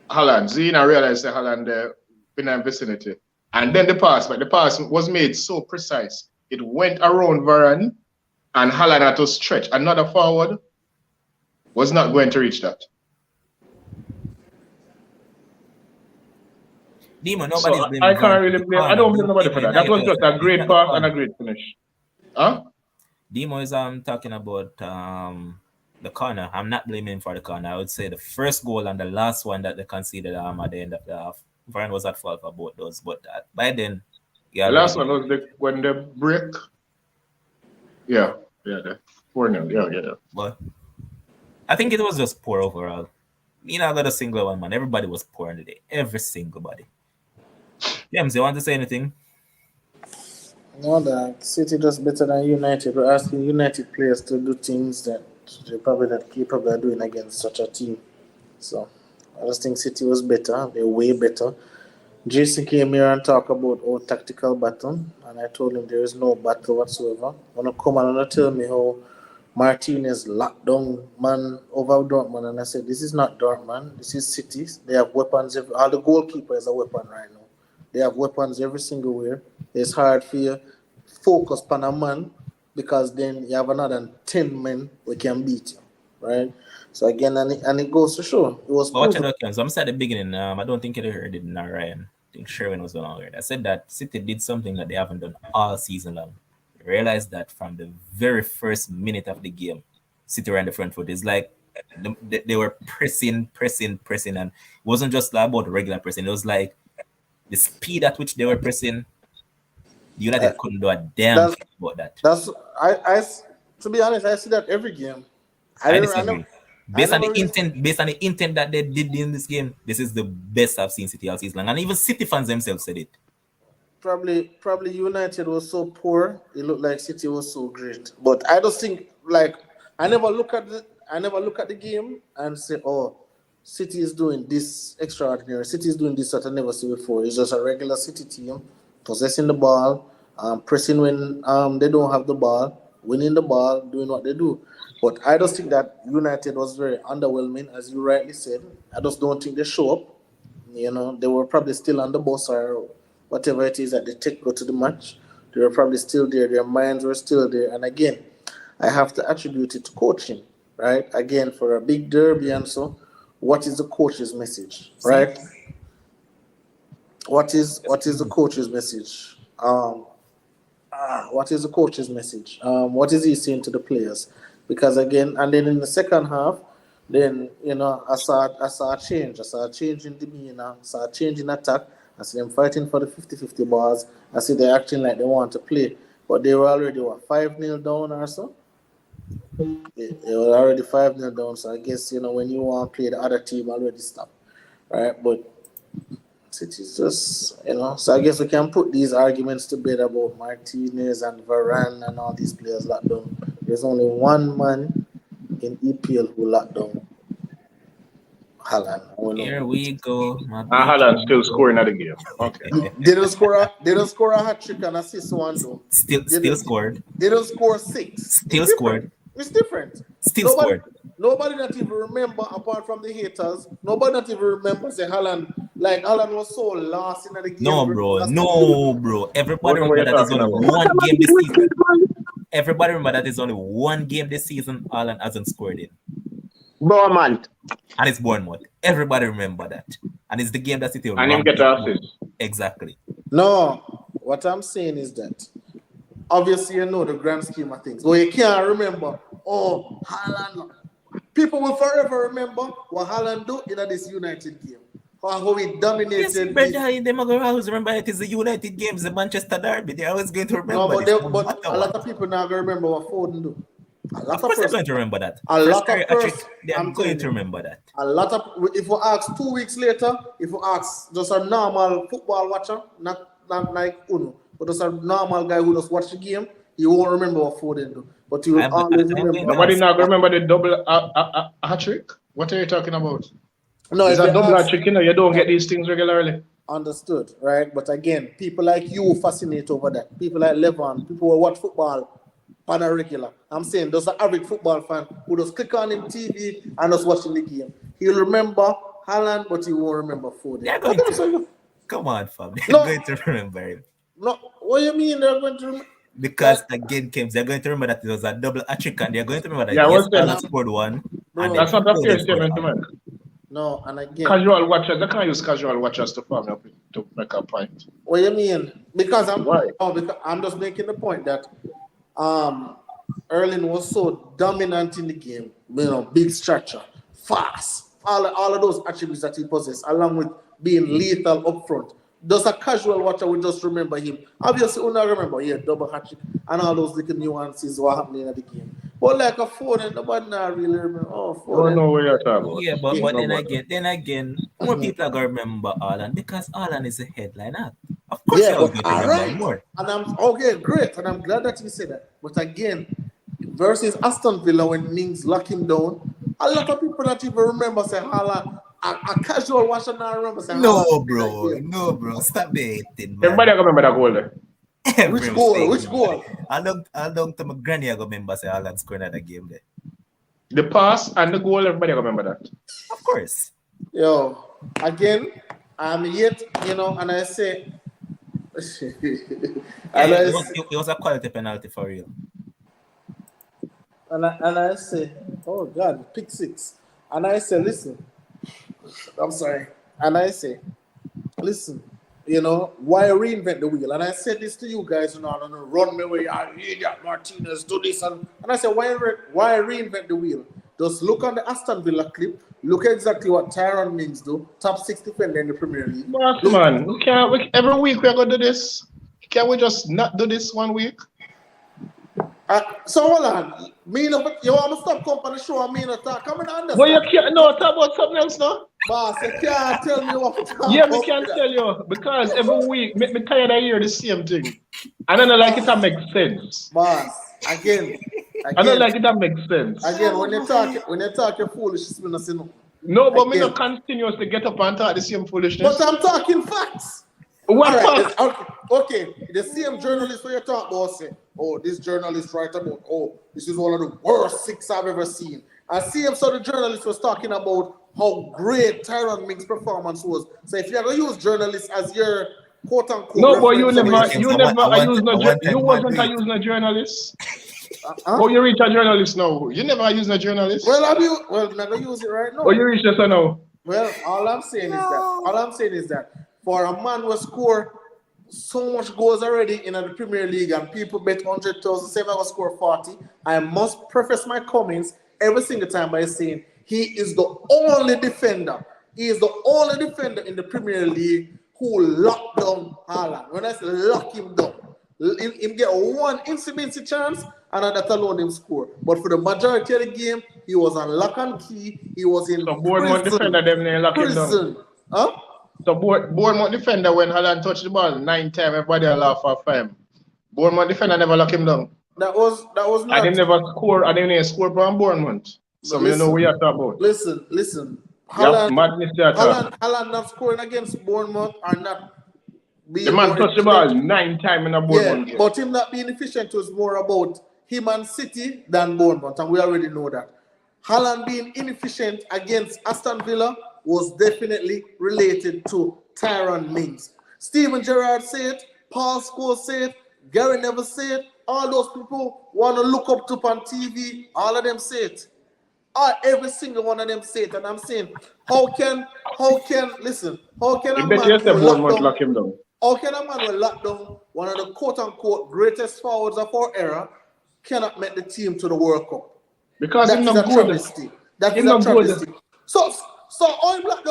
Haaland. Zena realized that Haaland in the vicinity. And then the pass was made so precise. It went around Varane and Haaland had to stretch. Another forward was not going to reach that. Demo, So nobody's blaming I can't Varane really for the blame. I corner. don't blame nobody for that. That was just a great pass and a great finish. Huh? Demo is talking about the corner. I'm not blaming him for the corner. I would say the first goal and the last one that they conceded at the end of the half, Varane was at fault for both those. But by then, the last one was when the break. Yeah, the 4-0. Yeah. But I think it was just poor overall. You know, I got a single one, man. Everybody was poor in the day. Every single body. James, you want to say anything? No, that City just better than United. We're asking United players to do things that they're probably not capable of doing against such a team. So I just think City was better. They're way better. Jason came here and talked about our tactical battle, and I told him there is no battle whatsoever. When I come and tell me how Martinez locked down man over Dortmund, and I said, this is not Dortmund, this is City. They have weapons. All the goalkeeper is a weapon right now. They have weapons every single way. It's hard for you focus on a man because then you have another 10 men who can beat you, right? So again, and it goes to show. It was watch it again. So I'm saying at the beginning, I don't think you heard it in Ryan. I think Sherwin was on it. I said that City did something that they haven't done all season long. I realized that from the very first minute of the game, City ran the front foot. It's like they were pressing, and it wasn't just about regular pressing. It was like the speed at which they were pressing. United couldn't do a damn thing about that. I to be honest, I see that every game. I disagree. Based on the intent that they did in this game, this is the best I've seen City all season long. And even City fans themselves said it. Probably United was so poor, it looked like City was so great. But I just think I never look at the game and say, oh, City is doing this extraordinary. City is doing this that I never seen before. It's just a regular City team possessing the ball, pressing when they don't have the ball, winning the ball, doing what they do. But I just think that United was very underwhelming, as you rightly said. I just don't think they show up. You know, they were probably still on the bus or whatever it is that they go to the match. They were probably still there. Their minds were still there. And again, I have to attribute it to coaching, right? Again, for a big derby and so, what is the coach's message, right? What is the coach's message? What is the coach's message? What is he saying to the players? Because again, and then in the second half, then I saw a change. I saw a change in demeanor. I saw a change in attack. I see them fighting for the 50-50 balls. I see they're acting like they want to play, but they were already 5-0 down or so. They were already 5-0 down. So I guess when you want to play, the other team already stopped, right? But City's just So I guess we can put these arguments to bed about Martinez and Varane and all these players locked down. There's only one man in EPL who locked down Haaland. Here we go. Haaland still scoring at the game. Okay. They don't score a hat-trick and assist one though. Still scored. They don't score 6. Still scored. It's different. Scored. Nobody not even remember, apart from the haters, nobody not even remember say Haaland was so lost in the game. No, bro. Everybody remember that is only one game this season. Everybody remember that is only one game this season Haaland hasn't scored in. Bournemouth. And it's Bournemouth. Everybody remember that. And it's the game that City and him get assist. Exactly. No, what I'm saying is that obviously the grand scheme of things. Well, you can't remember, Haaland. People will forever remember what Haaland do in this United game. How he dominated. Yes, brother, them are going to always remember it is the United games, the Manchester derby. They're always going to remember. No, but a lot of people now going to remember what Foden do. Of course they're going to remember that. I'm going to remember that. A lot of, if we ask 2 weeks later, if we ask just a normal football watcher, not like Uno, but just a normal guy who just watch the game, he won't remember what Foden do. But he will always remember. Nobody now remember the double hat-trick? What are you talking about? No, it's a double hat-trick, you don't get these things regularly. Understood, right? But again, people like you fascinate over that. People like Levon, people who watch football on a regular. I'm saying there's an average football fan who just click on him TV and just watching the game. He'll remember Haaland, but you won't remember Foden. They're going to. Come on, fam. They're going to remember him. No, what do you mean they're going to remember? Because again, Kims, they're going to remember that it was a double hattrick, and they're going to remember that Haaland scored one. Bro, that's not a fair statement to make. No, and again, Casual watchers, they can't use casual watchers to farm up to make a point. what do you mean? Because Why? because I'm just making the point that Erling was so dominant in the game, big structure, fast, all of those attributes that he possesses, along with being lethal up front. Does a casual watcher will just remember him? Obviously, we not remember, double hattrick and all those little nuances what happening in the game. But like a Foden, nobody not really remember. Oh, Foden. I don't know what you're talking about. Yeah, but then again, more people are going to remember Haaland because Haaland is a headline act. Of course, Yeah, you're but going to remember more. And I'm okay, great, and I'm glad that you said that. But again, versus Aston Villa when Mings lock him down, a lot of people that even remember say Haaland. A casual watcher now remember saying No, bro. Stop dating, man. Everybody remember that goal there. Which goal? I long to my granny I remember say Haaland scored at the game there. The pass and the goal, everybody remember that. Of course. Yo, again, I'm yet, and I say It was a quality penalty for real. And I say, oh God, pick 6. And I say, listen. I'm sorry. And I say, listen, why reinvent the wheel? And I said this to you guys, run me away, idiot Martinez, do this. And I said, why reinvent the wheel? Just look on the Aston Villa clip, look exactly what Tyrone Mings do, top 6 defender in the Premier League. Man, every week we're going to do this. Can we just not do this one week? So hold on. You want to stop come on the show and talk? Come and understand. Well, you can't talk about something else now. Boss, you can't tell me what to talk Yeah, we can't tell you because every week me tired of hearing the same thing. I don't like it that makes sense. Boss, again. I don't like it that makes sense. Again, when you talk your foolishness, me not say no. No, but me not continuously get up and talk the same foolishness. But I'm talking facts. What right, okay. The same journalist where you talk about say, oh, this journalist write about, oh, this is one of the worst 6 I've ever seen. And same so the journalist was talking about how great Tyrone Mings' performance was. So if you're gonna use journalists as your quote unquote, no, but you wasn't using a journalist. Oh, you reach a journalist now. You never use a journalist. Well, I'm never use it right now. Oh, you reach this now. Well, all I'm saying is that for a man who score so much goals already in the Premier League and people bet 100,000, say if I will score 40, I must preface my comments every single time by saying he is the only defender. He is the only defender in the Premier League who locked down Haaland. When I say lock him down, him get one incidency chance and that alone him score. But for the majority of the game, he was on lock and key. He was in so Bournemouth defender them lock him down. Huh? So Bournemouth defender when Haaland touched the ball 9 times, everybody laugh at him. Bournemouth defender never lock him down. That was not. And they never score. And they never score from Bournemouth. So you know what you're talking about. Listen. Haaland not scoring against Bournemouth or not. The man touched the ball 9 times in a Bournemouth game. But him not being efficient was more about him and City than Bournemouth, and we already know that. Haaland being inefficient against Aston Villa was definitely related to Tyrone Mings. Steven Gerrard said it, Paul Scholes said it, Gary Neville said it, all those people want to look up to on TV, all of them say it. Every single one of them say it, and I'm saying, how can a man lock him down? How can a man will lock down one of the quote-unquote greatest forwards of our era cannot make the team to the World Cup? Because that is a travesty. That is a travesty. So I'm locked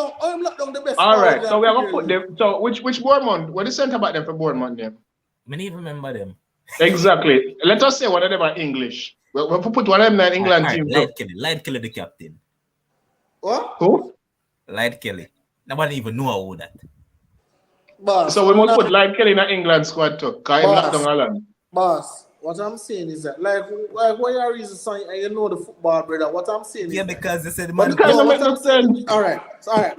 down the best. All right, so we are gonna put them. So which Bournemouth? What is centre back them for Bournemouth name? I don't even remember them. Exactly. Let us say one of them are English. We'll put one of them in England team. Light Kelly, the captain. What? Who? Light Kelly. Nobody even know all that. Boss, so we must put Light Kelly in the England squad too. Because he's not down Haaland. Boss, what I'm saying is that, like what your reason saying, you know the football, brother. What I'm saying is because they said the man. All right.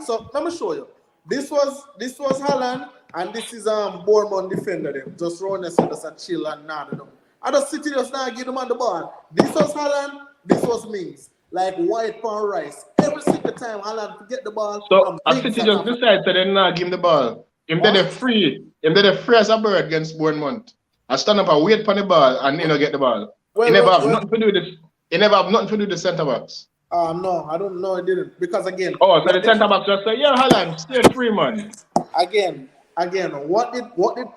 So let me show you. This was Haaland, and this is Bournemouth defender. Them just run us just a chill and nod them. I just sit here just now give them on the ball. This was Haaland. This was Mings. like white pan rice. Every single time Haaland get the ball. So a City just decided to then not give him the ball. Him did a free. Him did a free as a bird against Bournemouth. I stand up and wait for the ball and get the ball. He never have nothing to do with this. He never have nothing to do with the centre backs. No, I don't know. It didn't because again. Oh, so the centre backs just say, "Yeah, Haaland, stay free, man." Again, what did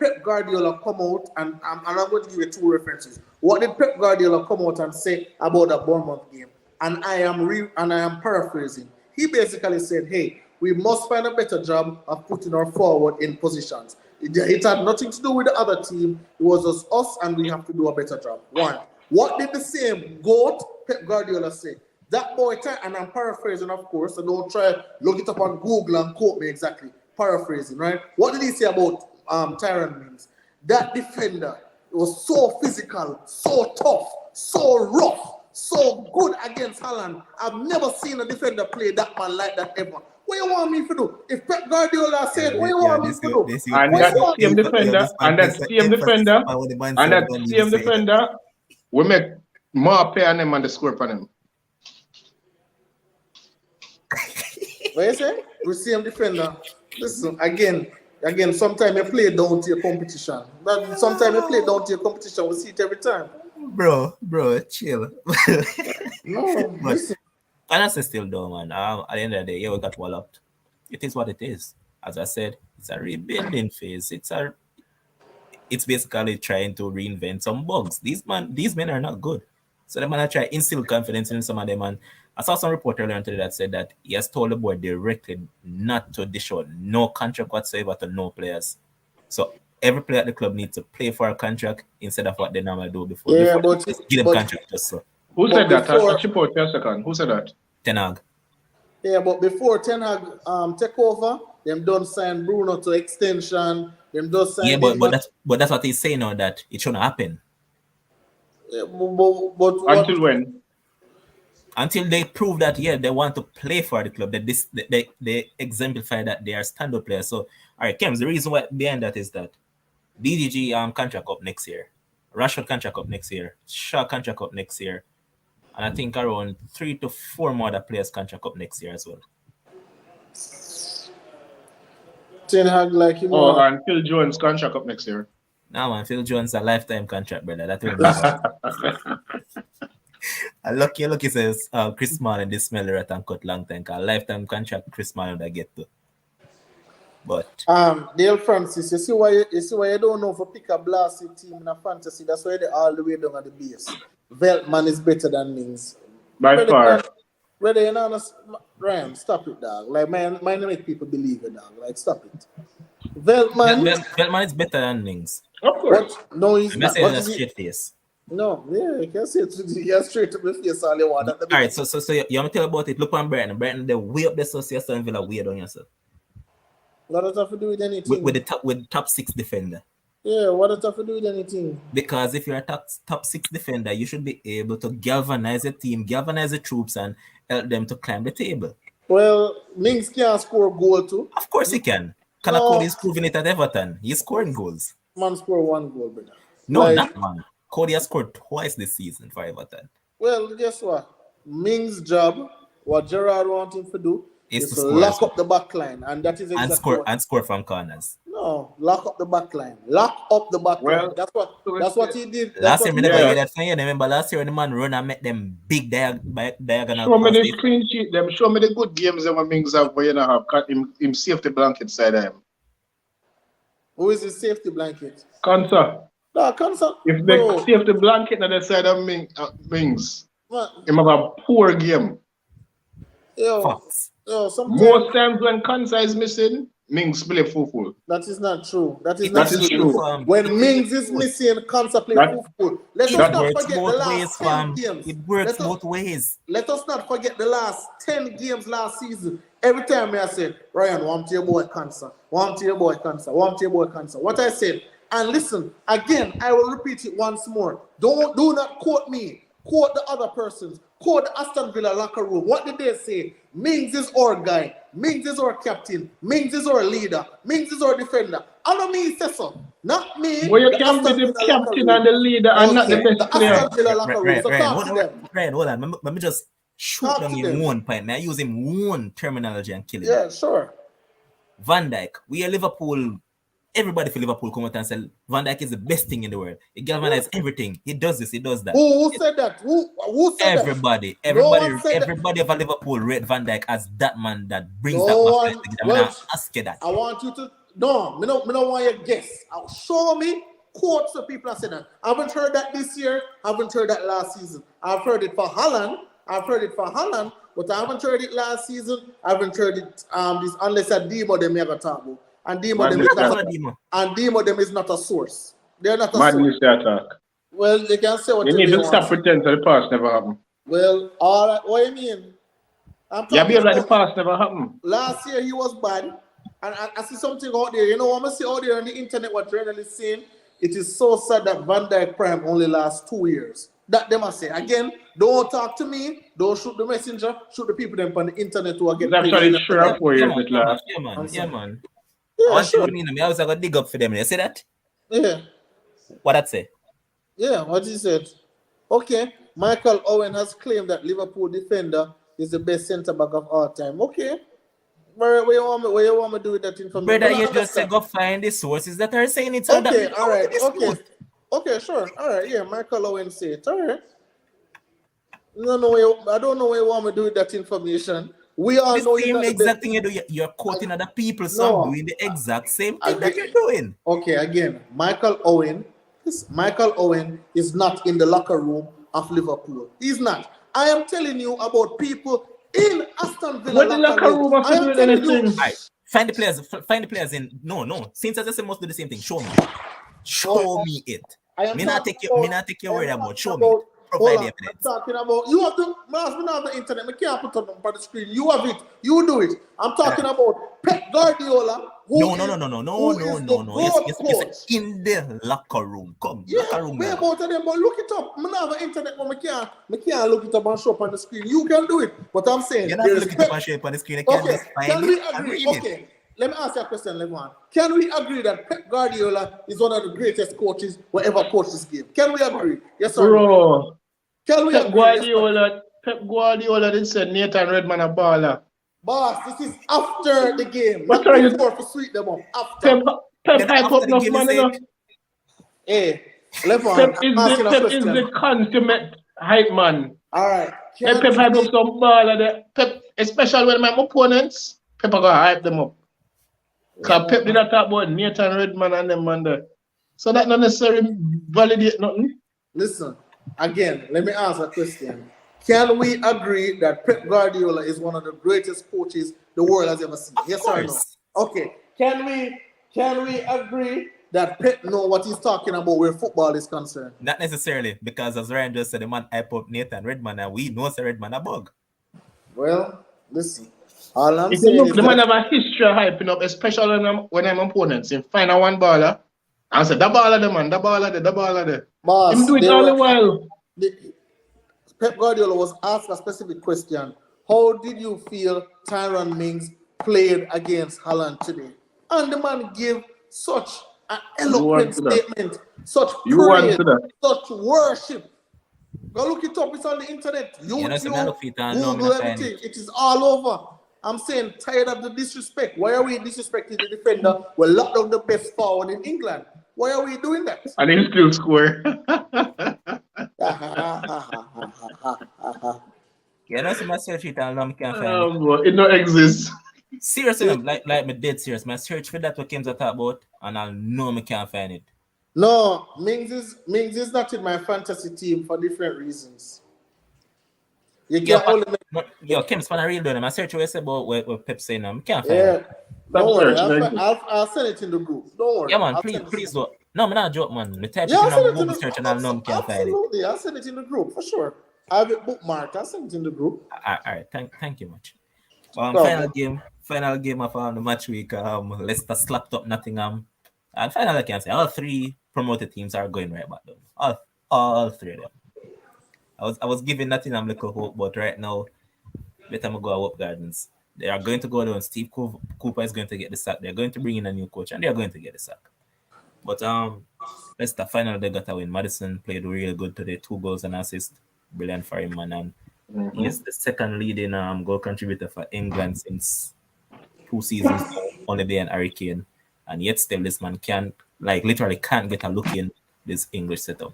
Pep Guardiola come out and I'm going to give you two references. What did Pep Guardiola come out and say about the Bournemouth game? And I am paraphrasing. He basically said, "Hey, we must find a better job of putting our forward in positions. It had nothing to do with the other team. It was just us, and we have to do a better job." One. What did the same GOAT Pep Guardiola say? That boy, and I'm paraphrasing, of course, so don't try look it up on Google and quote me exactly. Paraphrasing, right? What did he say about Tyron Mings? That defender was so physical, so tough, so rough, so good against Haaland. I've never seen a defender play that man like that ever. What you want me to do? If Pep Guardiola said, what you want me to do? And that same defender, we make more pay on him and the score for him. What you say? We see him defender. Listen, again, sometimes you play down to your competition. But sometimes you play down to your competition. We see it every time. Bro, chill. No, listen. Honestly, still though, man. At the end of the day, yeah, we got walloped. It is what it is. As I said, it's a rebuilding phase. It's basically trying to reinvent some bugs. These men are not good. So they're gonna try instill confidence in some of them. And I saw some report earlier today that said that he has told the board directly not to dish out no contract whatsoever to no players. So every player at the club needs to play for a contract instead of what they normally do before. Yeah, but give them contract just so. Who said that? I'll chip out a second. Who said that? Ten Hag. Yeah, but before Ten Hag take over, them don't sign Bruno to extension. Them don't sign. Yeah, but that's what he's saying now, that it shouldn't happen. Yeah, but until when? Until they prove that they want to play for the club, that they exemplify that they are stand-up players. So, all right, Kems, the reason why behind that is that DDG contract up next year, Rashford contract up next year, Shaw contract up next year, and I think around 3 to 4 more other players contract up next year as well. Ten Hag, like you know. Oh, and Phil Jones contract up next year. No, man, Phil Jones a lifetime contract, brother. That will be lucky says Chris Smalling this smell rat and cut long time. A lifetime contract Chris Smalling that get to. But Dale Francis, you see why you don't know if you pick a blasted team in a fantasy. That's why they're all the way down at the base. Veltman is better than Mings. By far. Whether you know, Ryan, stop it, dog. Like, man, make people believe it, dog. Like, stop it. Veltman is better than Mings. Of course. But, no, he's not. That's straight face. No, yeah, you can say it. You're straight to the face all you want. All right, so you want to tell about it. Look on Brighton. Brighton, they're way up there, so Aston Villa way down yourself. What does that have to do with anything? With the top 6 defender. Yeah, what does that have to do with anything? Because if you're a top 6 defender, you should be able to galvanize the team, galvanize the troops, and help them to climb the table. Well, Mings can score a goal too. Of course he can. Cody is proving it at Everton. He's scoring goals. Man scored 1 goal, brother. No, not man. Cody has scored twice this season for Everton. Well, guess what? Mings' job, what Gerrard wants him to do, is to lock up the back line. And that is exactly and score from corners. No, lock up the back line. Lock up the back line. That's what he did. Last year, remember last year when the man run and make them big diagonal. Show me the clean sheet. Them show me the good games that Mings have where you have cut him safety blanket side of him. Who is his safety blanket? Kansa. No, Kansa. If they safety blanket on the side of Mings, him have a poor game. Most times when Kansa is missing, Mings play full. That is not true. That is not true. When Mings is missing, Kansa play full. Let us not forget the last 10 games. It works both ways. Let us not forget the last 10 games last season. Every time I said, Ryan, want your boy Kansa. Want your boy Kansa. Want your boy Kansa. What I said, and listen, again, I will repeat it once more. Do not quote me. Quote the other persons. Quote the Aston Villa locker room. What did they say? Mings is our guy. Mings is our captain. Mings is our leader. Mings is our defender. I don't mean say so. Not me. Well, you can't be the captain and the leader and not the best player. The Aston Villa locker room. So talk to them. Ryan, hold on. Let me just shoot Talk down to him them. one point. May I use him one terminology and kill him? Yeah, sure. Van Dijk, we are Liverpool. Everybody for Liverpool come out and say Van Dijk is the best thing in the world. He galvanizes everything. He does this, he does that. Who said that? Who said Everybody, that? No one said everybody of Liverpool rate Van Dijk as that man that brings No that one- mafia together. well, I'm ask you that. I want you to no, me don't want you to guess. Show me quotes of people that say that. I haven't heard that this year. I haven't heard that last season. I've heard it for Haaland. But I haven't heard it last season. I haven't heard it this unless a Demo them ever talk about. And Demo them is not a source. They're not a Madness source. the attack. Well, they can say what You they need to want. stop pretending that the past never happened. Well, all right, what do you mean? I'm Yeah, talking because like the about past never happened. last year he was bad. And I see something out there. You know what I see out there on the internet, what journalists saying? It is so sad that Van Dijk prime only lasts 2 years. That they must say. Again, don't talk to me. Don't shoot the messenger. Shoot the people them on the internet who are It's getting actually 3 or 4 years at last. Yeah, man. I'm Yeah, sorry. man. Yeah, I sure. was going to dig up for them. You see that? Yeah. What that say? Yeah, what he said. Okay. Michael Owen has claimed that Liverpool defender is the best centre back of all time. Okay. Where you want me to do with that information? Brother, Well, I you just say understand. go find the sources that are saying it. So Okay, that all right. this Okay. post. Okay, sure. All right, yeah, Michael Owen say it. All right. No, I don't know where you want me to do with that information. We all The know you're same not the exact best. thing you do. You're quoting other people, so No. I'm doing the exact same I thing that get- you're doing. Okay, again, Michael Owen is not in the locker room of Liverpool. He's not. I am telling you about people in Aston Villa What the locker room have I to am do with telling you. anything? Right. Find the players in. No. Since I say must do the same thing. Show me it. I am Me not talking take your word I am about. talking Show me about- it. Provide hold the on, I'm evidence. talking about you have to man, we have the internet. We can't put it on the screen. You have it. You do it. I'm talking about Pep Guardiola. No. Who is the Yes, coach. in the locker room. Come, Yeah, locker room. where guy. about them? But look it up. I have the internet, but I can't look it up and show up on the screen. You can do it. But I'm saying You're not there's looking at my shape on the screen. You can't Okay, just find can we it and agree? read it. Okay, let me ask you a question, Levon. Can we agree that Pep Guardiola is one of the greatest coaches whatever coaches give? Can we agree? Yes or no? Bro, Can we Pep agree? Yes or no? Guardiola did say Nathan Redman a baller. Boss, this is after the game, What not are you- before to sweep them up. After. Pep Then hype after up the enough game, man you enough. say- Hey, Levon, Pep I'm asking a is question. the consummate hype man. All right. Pep hype up some baller there. Pep, especially when my opponents, Pep are gonna hype them up. Because Pep did not talk about Nathan Redman and them man there. So that not necessarily validate nothing. Listen, again, let me ask a question. Can we agree that Pep Guardiola is one of the greatest coaches the world has ever seen? Yes or no? course. Okay. Can we agree that Pep know what he's talking about where football is concerned? Not necessarily, because as Ryan just said, the man hype up Nathan Redman, and we know Sir Redman a bug. Well, listen. All I'm If you saying look, is the man that, have a history of hyping up, especially when I'm opponents. If find a one baller, and say, the baller there, man, the baller there. boss, Him do it they all the were- while. Pep Guardiola was asked a specific question. How did you feel Tyron Mings played against Haaland today? And the man gave such an eloquent answer that. statement, such You praise, answer that. such worship. Go look it up. It's on the internet. You know, so I YouTube, look for it and now I'm Google, not finding everything. It is all over. I'm saying tired of the disrespect. Why are we disrespecting the defender? We're locked down the best forward in England. Why are we doing that? And he still score. You know, so my search it and now I can't find it. But it don't exist. Seriously, like me dead serious. My search for that what Kim's talk about, and I know I can't find it. No, Mings is not in my fantasy team for different reasons. You Yo, can only make, yo, Kim's for real though. My search what you say about what Pep saying now. I can't find it. yeah. Don't worry, search, I'll send it in the group. Don't worry. Yeah, man, I'll please, send it please in the do. No, I'm not joke, man. Me type Yeah, I'll it send in it a in Google the search and I know I can't find it. Absolutely, I'll send it in the group for sure. I have it bookmarked. I'll send it in the group. All right, thank you much. No. Final game of the match week. Leicester slapped up Nottingham. And final, I can say all three promoted teams are going right back down. All three of them. I was giving Nottingham a little hope, but right now, better me go up Gardens. They are going to go down. Steve Cooper is going to get the sack. They're going to bring in a new coach, and they are going to get the sack. But Leicester final they got a win. Maddison played real good today. 2 goals and assist. Brilliant for him, man. And Mhm. He's the second leading goal contributor for England since 2 seasons now, only behind Harry Kane. And yet still this man literally can't get a look in this English setup.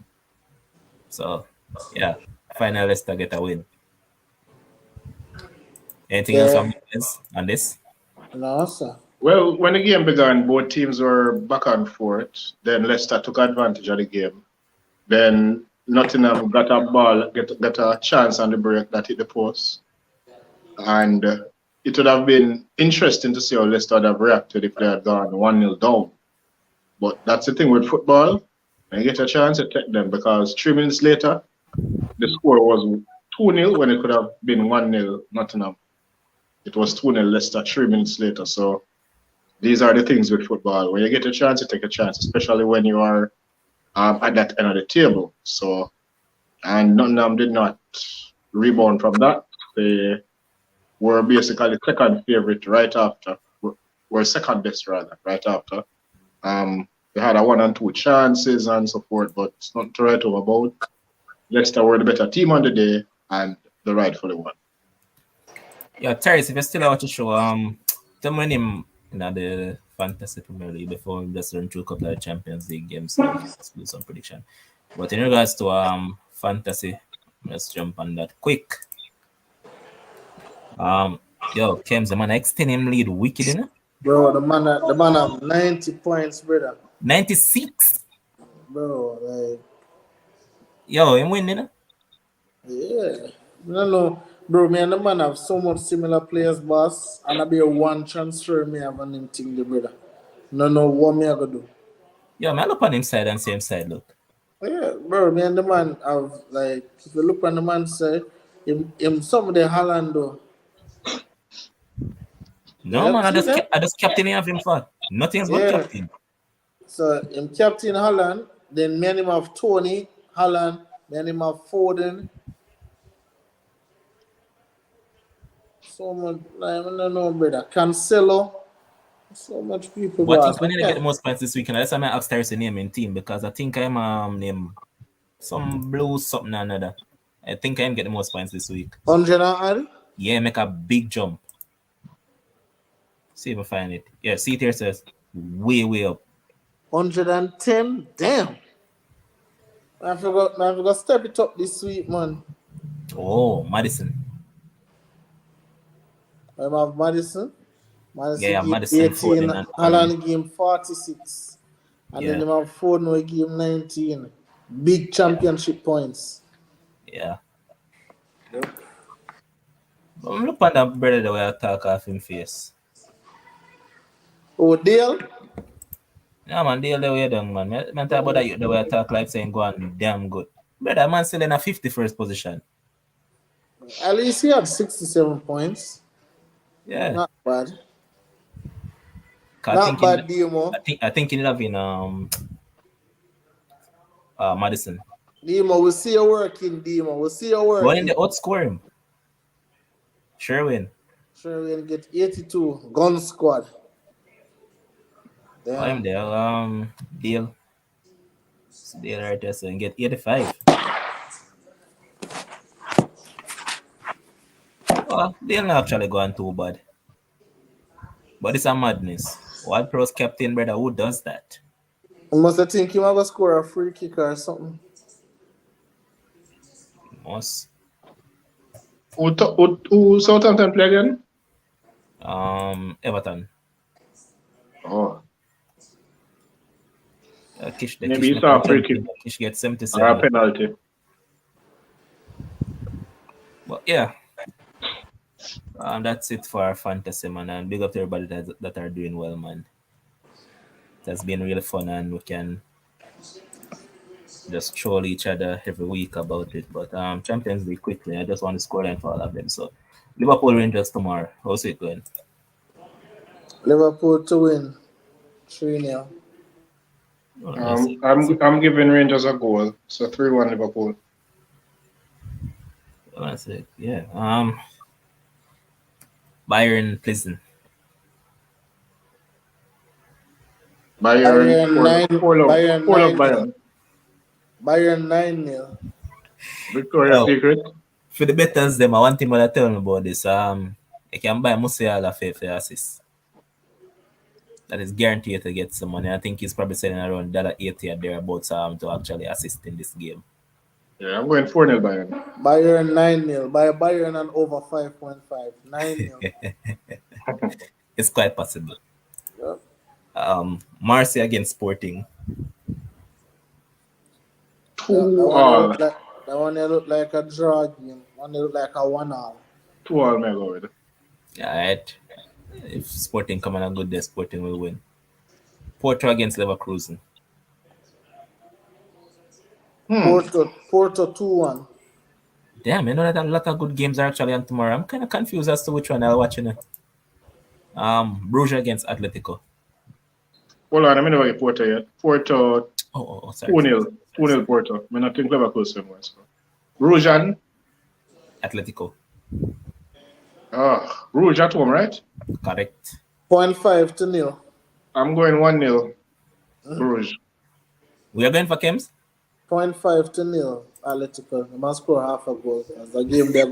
So yeah, final Leicester get a win. Anything else Yeah. on this? No, sir. Well, when the game began, both teams were back and forth. Then Leicester took advantage of the game. Then Nottingham got a ball, got a chance on the break that hit the post. And it would have been interesting to see how Leicester would have reacted if they had gone 1-0 down. But that's the thing with football. When you get a chance, you take them because 3 minutes later, the score was 2-0 when it could have been 1-0 Nottingham. It was 2-0 Leicester 3 minutes later. So these are the things with football. When you get a chance, you take a chance, especially when you are at that end of the table. So, and Nottingham did not rebound from that. They were basically second favorite right after, were second best rather, right after. They had a 1 and 2 chances and so forth, but it's not to write home about. Leicester were the better team on the day and the rightfully won. Yeah, Terrence, if you're still out to show, tell me him in the Fantasy Premier League before we just run through a couple of Champions League games and just do some prediction. But in regards to fantasy, let's jump on that quick. Yo, Kems, the man extend him lead wicked, you know? Bro, the man have 90 points, brother. 96. Bro, like, Yo, him win, you know? yeah. I don't know. Bro, me and the man have so much similar players, boss. And I be a one transfer me have an him thing, the brother. No, what me I gonna do? Yo, man, look on him side and same side, look. Yeah, bro, me and the man have, like, if you look on the man side, him some of the Haaland though. No, Yeah, man, see that? I just captain of him for nothing but Yeah. captain. So him captain Haaland, then me and him have Tony, Haaland, me and him have Foden. So much, like, I don't know, brother. Cancelo. So much people, But I boss. think we need to get the most points this week, and that's why I asked Terrence to name in team because I think I'm name some blue something or another. I think I'm get the most points this week. 100. Yeah, make a big jump. See if I find it. Yeah, see it here says way up. 110. Damn. I forgot step it up this week, man. Oh, Maddison. I have Maddison. Yeah, game Maddison, 18, Foden, and Haaland game 46. And then Yeah. him have Foden we game 19. Big championship points. Yeah. But look at that brother the way I talk off him face. Oh, Dale? Yeah, man, deal the way done, man. Man talk about that the way I talk like saying go on damn good. Brother, man still in a 51st position. At least he had 67 points. Yeah. Not bad. 'Cause Not bad, Demo. I think in having Maddison. Demo, we'll see you working, Demo. We'll see you Going working. in the outscore him. Sherwin. Sure, we're gonna get 82. Gun squad. Damn. I'm there. Deal. Deal right there, so and get 85. Well, they're not actually going too bad. But it's a madness. What pros captain, brother, who does that? I must have think you have a score a free kick or something. Most. Who Southampton play again? Everton. Oh, Kish, maybe you saw a free kick Kish gets or a 77. penalty. But yeah. That's it for our fantasy, man. And big up to everybody that are doing well, man. It has been really fun, and we can just troll each other every week about it. But Champions League quickly, I just want to score line for all of them. So Liverpool Rangers tomorrow. How's it going? Liverpool to win 3-0. I'm giving Rangers a goal, so 3-1 Liverpool. That's it. Yeah. Bayern Pleasant. Bayern 9-0. Victoria Secret. For the betters, them, I want thing I tell me about this. You can buy Musiala for assist. That is guaranteed to get some money. I think he's probably selling around $80 or thereabouts to actually assist in this game. Yeah, I'm going 4-0 Bayern. Bayern 9-0. By Bayern and over 5.5. 9-0. It's quite possible. Yeah. Marseille against Sporting. 2-all. That one look like a draw game. One look like a 1-all. 2-all, may go with. Alright. If Sporting come on a good day, Sporting will win. Porto against Leverkusen. Porto 2-1. Damn, you know that a lot of good games are actually on tomorrow. I'm kind of confused as to which one I'll watch. Bruges against Atletico. Hold on, I never get Porto yet. Porto. Sorry. 2-0. 2-0 Porto. I think Leverkusen was. Bruges and Atletico. Bruges at home, right? Correct. 0.5-0. I'm going 1-0. Bruges. We are going for Kems? 0.5-0. Atletico. They must score half a goal. That game they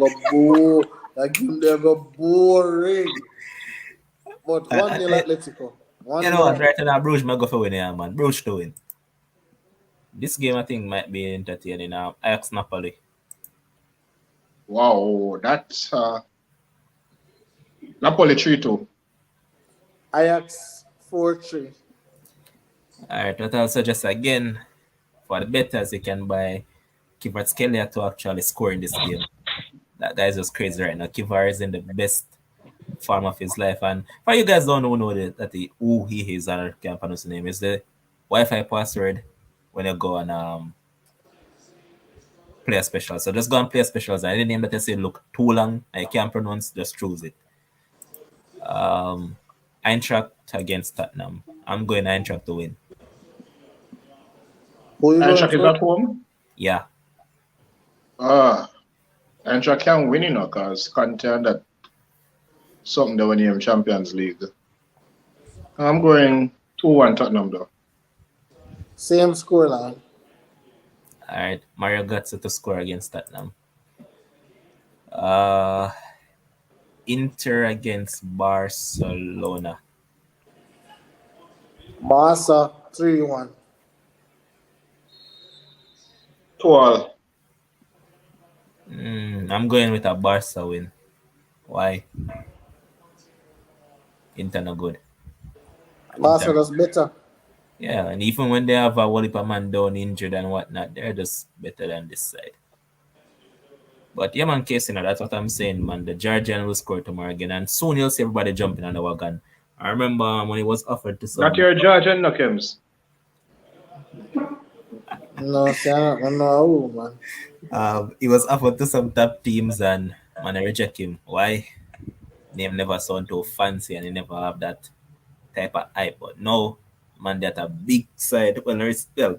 go boring. But 1-0 Atletico. You know what? Right now, Bruges might go for winning, man. Bruges to win. This game, I think, might be entertaining. Ajax Napoli. Wow, that's Napoli 3-2. Ajax 4-3. Alright, what I'll suggest again, for the betters, you can buy Kvaratskhelia to actually score in this game. That guy is just crazy right now. Kvarat is in the best form of his life. And for you guys don't know who he is, or can't pronounce the name, is the Wi-Fi password when you go on player specials. So just go on player specials, and any name that you say look too long and you can't pronounce, just choose it. Eintracht against Tottenham. I'm going Eintracht to win. Eintracht is at home? Yeah. Eintracht can win, because content that something that when you have Champions League. I'm going 2-1 Tottenham though. Same scoreline. Alright, Mario Götze to score against Tottenham. Inter against Barcelona. Barca 3-1. 2-all. I'm going with a Barca win. Why? Inter not good. Barca does better. Yeah, and even when they have a Walloped man down injured and whatnot, they're just better than this side. But yeah, man, Casey, that's what I'm saying, man. The Georgian will score tomorrow again, and soon you'll see everybody jumping on the wagon. I remember when he was offered to some. Not your Georgian, no, Kems. No, sir, I don't know, man. He was offered to some top teams, and man, I reject him. Why? Name never sound too fancy, and he never have that type of hype. But no, man, that a big side.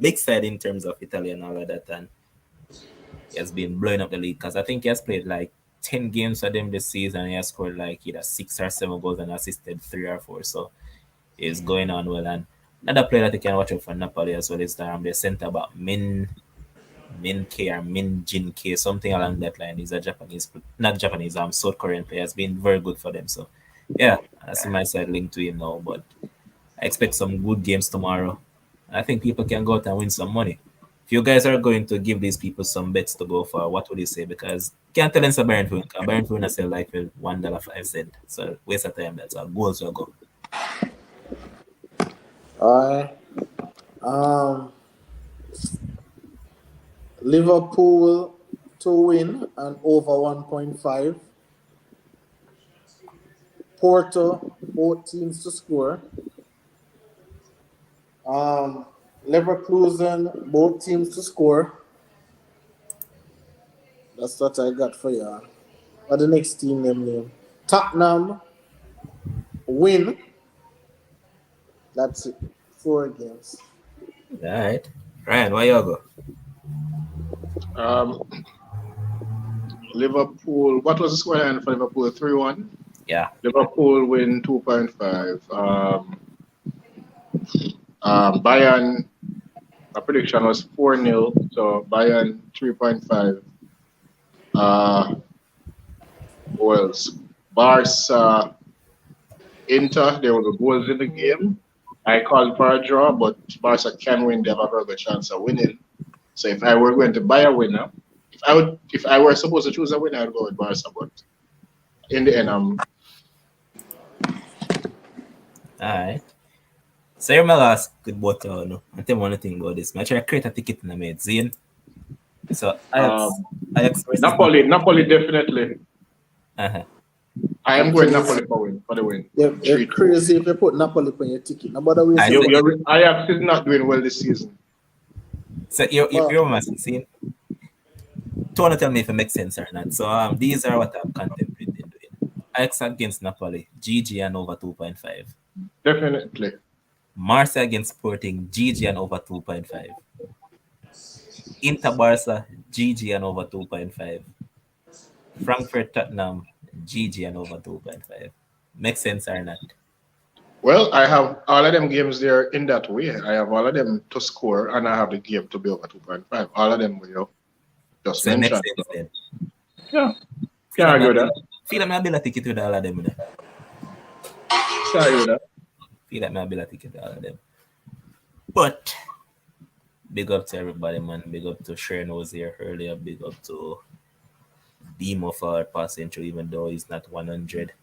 Big side in terms of Italy and all of that, and he has been blowing up the league, because I think he has played like 10 games for them this season, and he has scored like either 6 or 7 goals and assisted 3 or 4. So it's going on well. And another player that you can watch out for Napoli as well is the center back Min K or Min Jin K, something along that line. He's a South Korean player. Has been very good for them. So yeah, I see my side linked to him now, but I expect some good games tomorrow. I think people can go out and win some money. If you guys are going to give these people some bets to go for, what would you say? Because can't tell them it's a Bayern Foden. Bayern Foden sell like $1.05. So waste of time. That's a goals will go. Liverpool to win and over 1.5. Porto, both teams to score. Leverkusen, both teams to score. That's what I got for you. What the next team name? Tottenham win. That's it. 4 games. All right. Ryan, where you go? Liverpool. What was the score for Liverpool? 3-1? Yeah. Liverpool win 2.5. Bayern, my prediction was 4-0. So Bayern 3.5. Who else? Barca, Inter, there were the goals in the game. I called for a draw, but Barca can win. They have a very good chance of winning. So if I were going to buy a winner, if I were supposed to choose a winner, I'd go with Barca. But in the end, Alright. So you're my last good bottle, no? I tell you one thing about this. I try to create a ticket in the made Zane. So Ajax versus Napoli definitely. Uh-huh. I am going Napoli for the win. You're crazy if you put Napoli on your ticket. Nobody will say Ajax is not doing well this season. So you're my scene. Don't want to tell me if it makes sense or not. So these are what I'm contemplating doing. Ajax against Napoli, GG and over 2.5. Definitely. Marseille against Sporting, GG and over 2.5. Inter Barca, GG and over 2.5. Frankfurt Tottenham, GG and over 2.5. Makes sense or not? Well, I have all of them games there in that way. I have all of them to score, and I have the game to be over 2.5. All of them, just So mentioned. makes sense then. Yeah. Can't argue with that. Feel like my ability to with all of them. Can't argue with that. Feel like my ability to with all of them. But big up to everybody, man. Big up to Sharon was here earlier. Big up to Demo for passing through, even though he's not 100.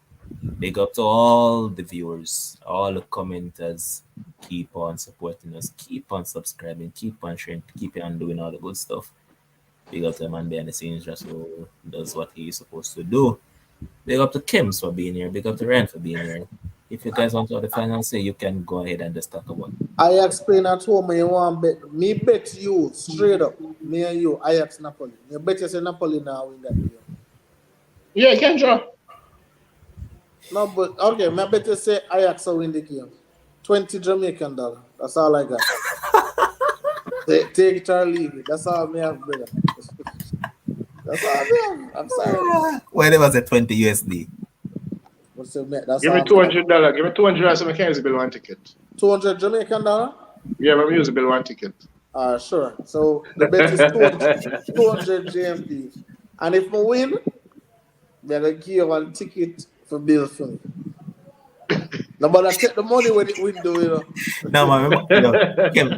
Big up to all the viewers, all the commenters. Keep on supporting us, keep on subscribing, keep on sharing, keep on doing all the good stuff. Big up to the man behind the scenes, just who does what he's supposed to do. Big up to Kims for being here. Big up to Ryan for being here. If you guys want to have the final say, you can go ahead and just talk about it. Ajax playing at home and you want bet. Me bet you straight up. Me and you, Ajax Napoli. You bet you say Napoli now win that game. Yeah, you can draw. No, but okay, I bet you say Ajax will win the game. $20 Jamaican dollar. That's all I got. Take it or leave it. That's all me have, brother. That's all I have. I'm sorry. Why there was a 20 USD? Give me $200. Give me $200 so I can use the bill one ticket. 200 Jamaican dollar? Yeah, but we use the bill one ticket. Sure. So the bet is 200 GMP. And if we win, they're going to give you one ticket for bill for me. Nobody take the money when it win, though, you know. No, man,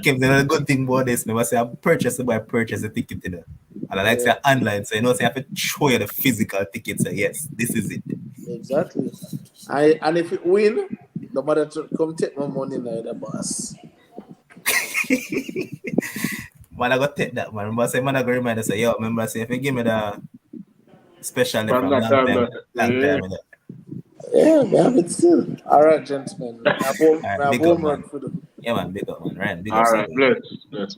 Kim, there's a good thing about this. I say I purchase the ticket, you know. And I like say online, so you know, say I have to show you the physical ticket. So yes, this is it. Exactly. And if it win, nobody come take my money now, the boss. Man, I got take that, man. Remember, say, man, I got remind us, say, yo, remember, say, if you give me the special from long time, you know. Yeah, we have it still. All right, gentlemen. I have homework for them. Yeah, man, big up, man. Right, big All up. right, bless.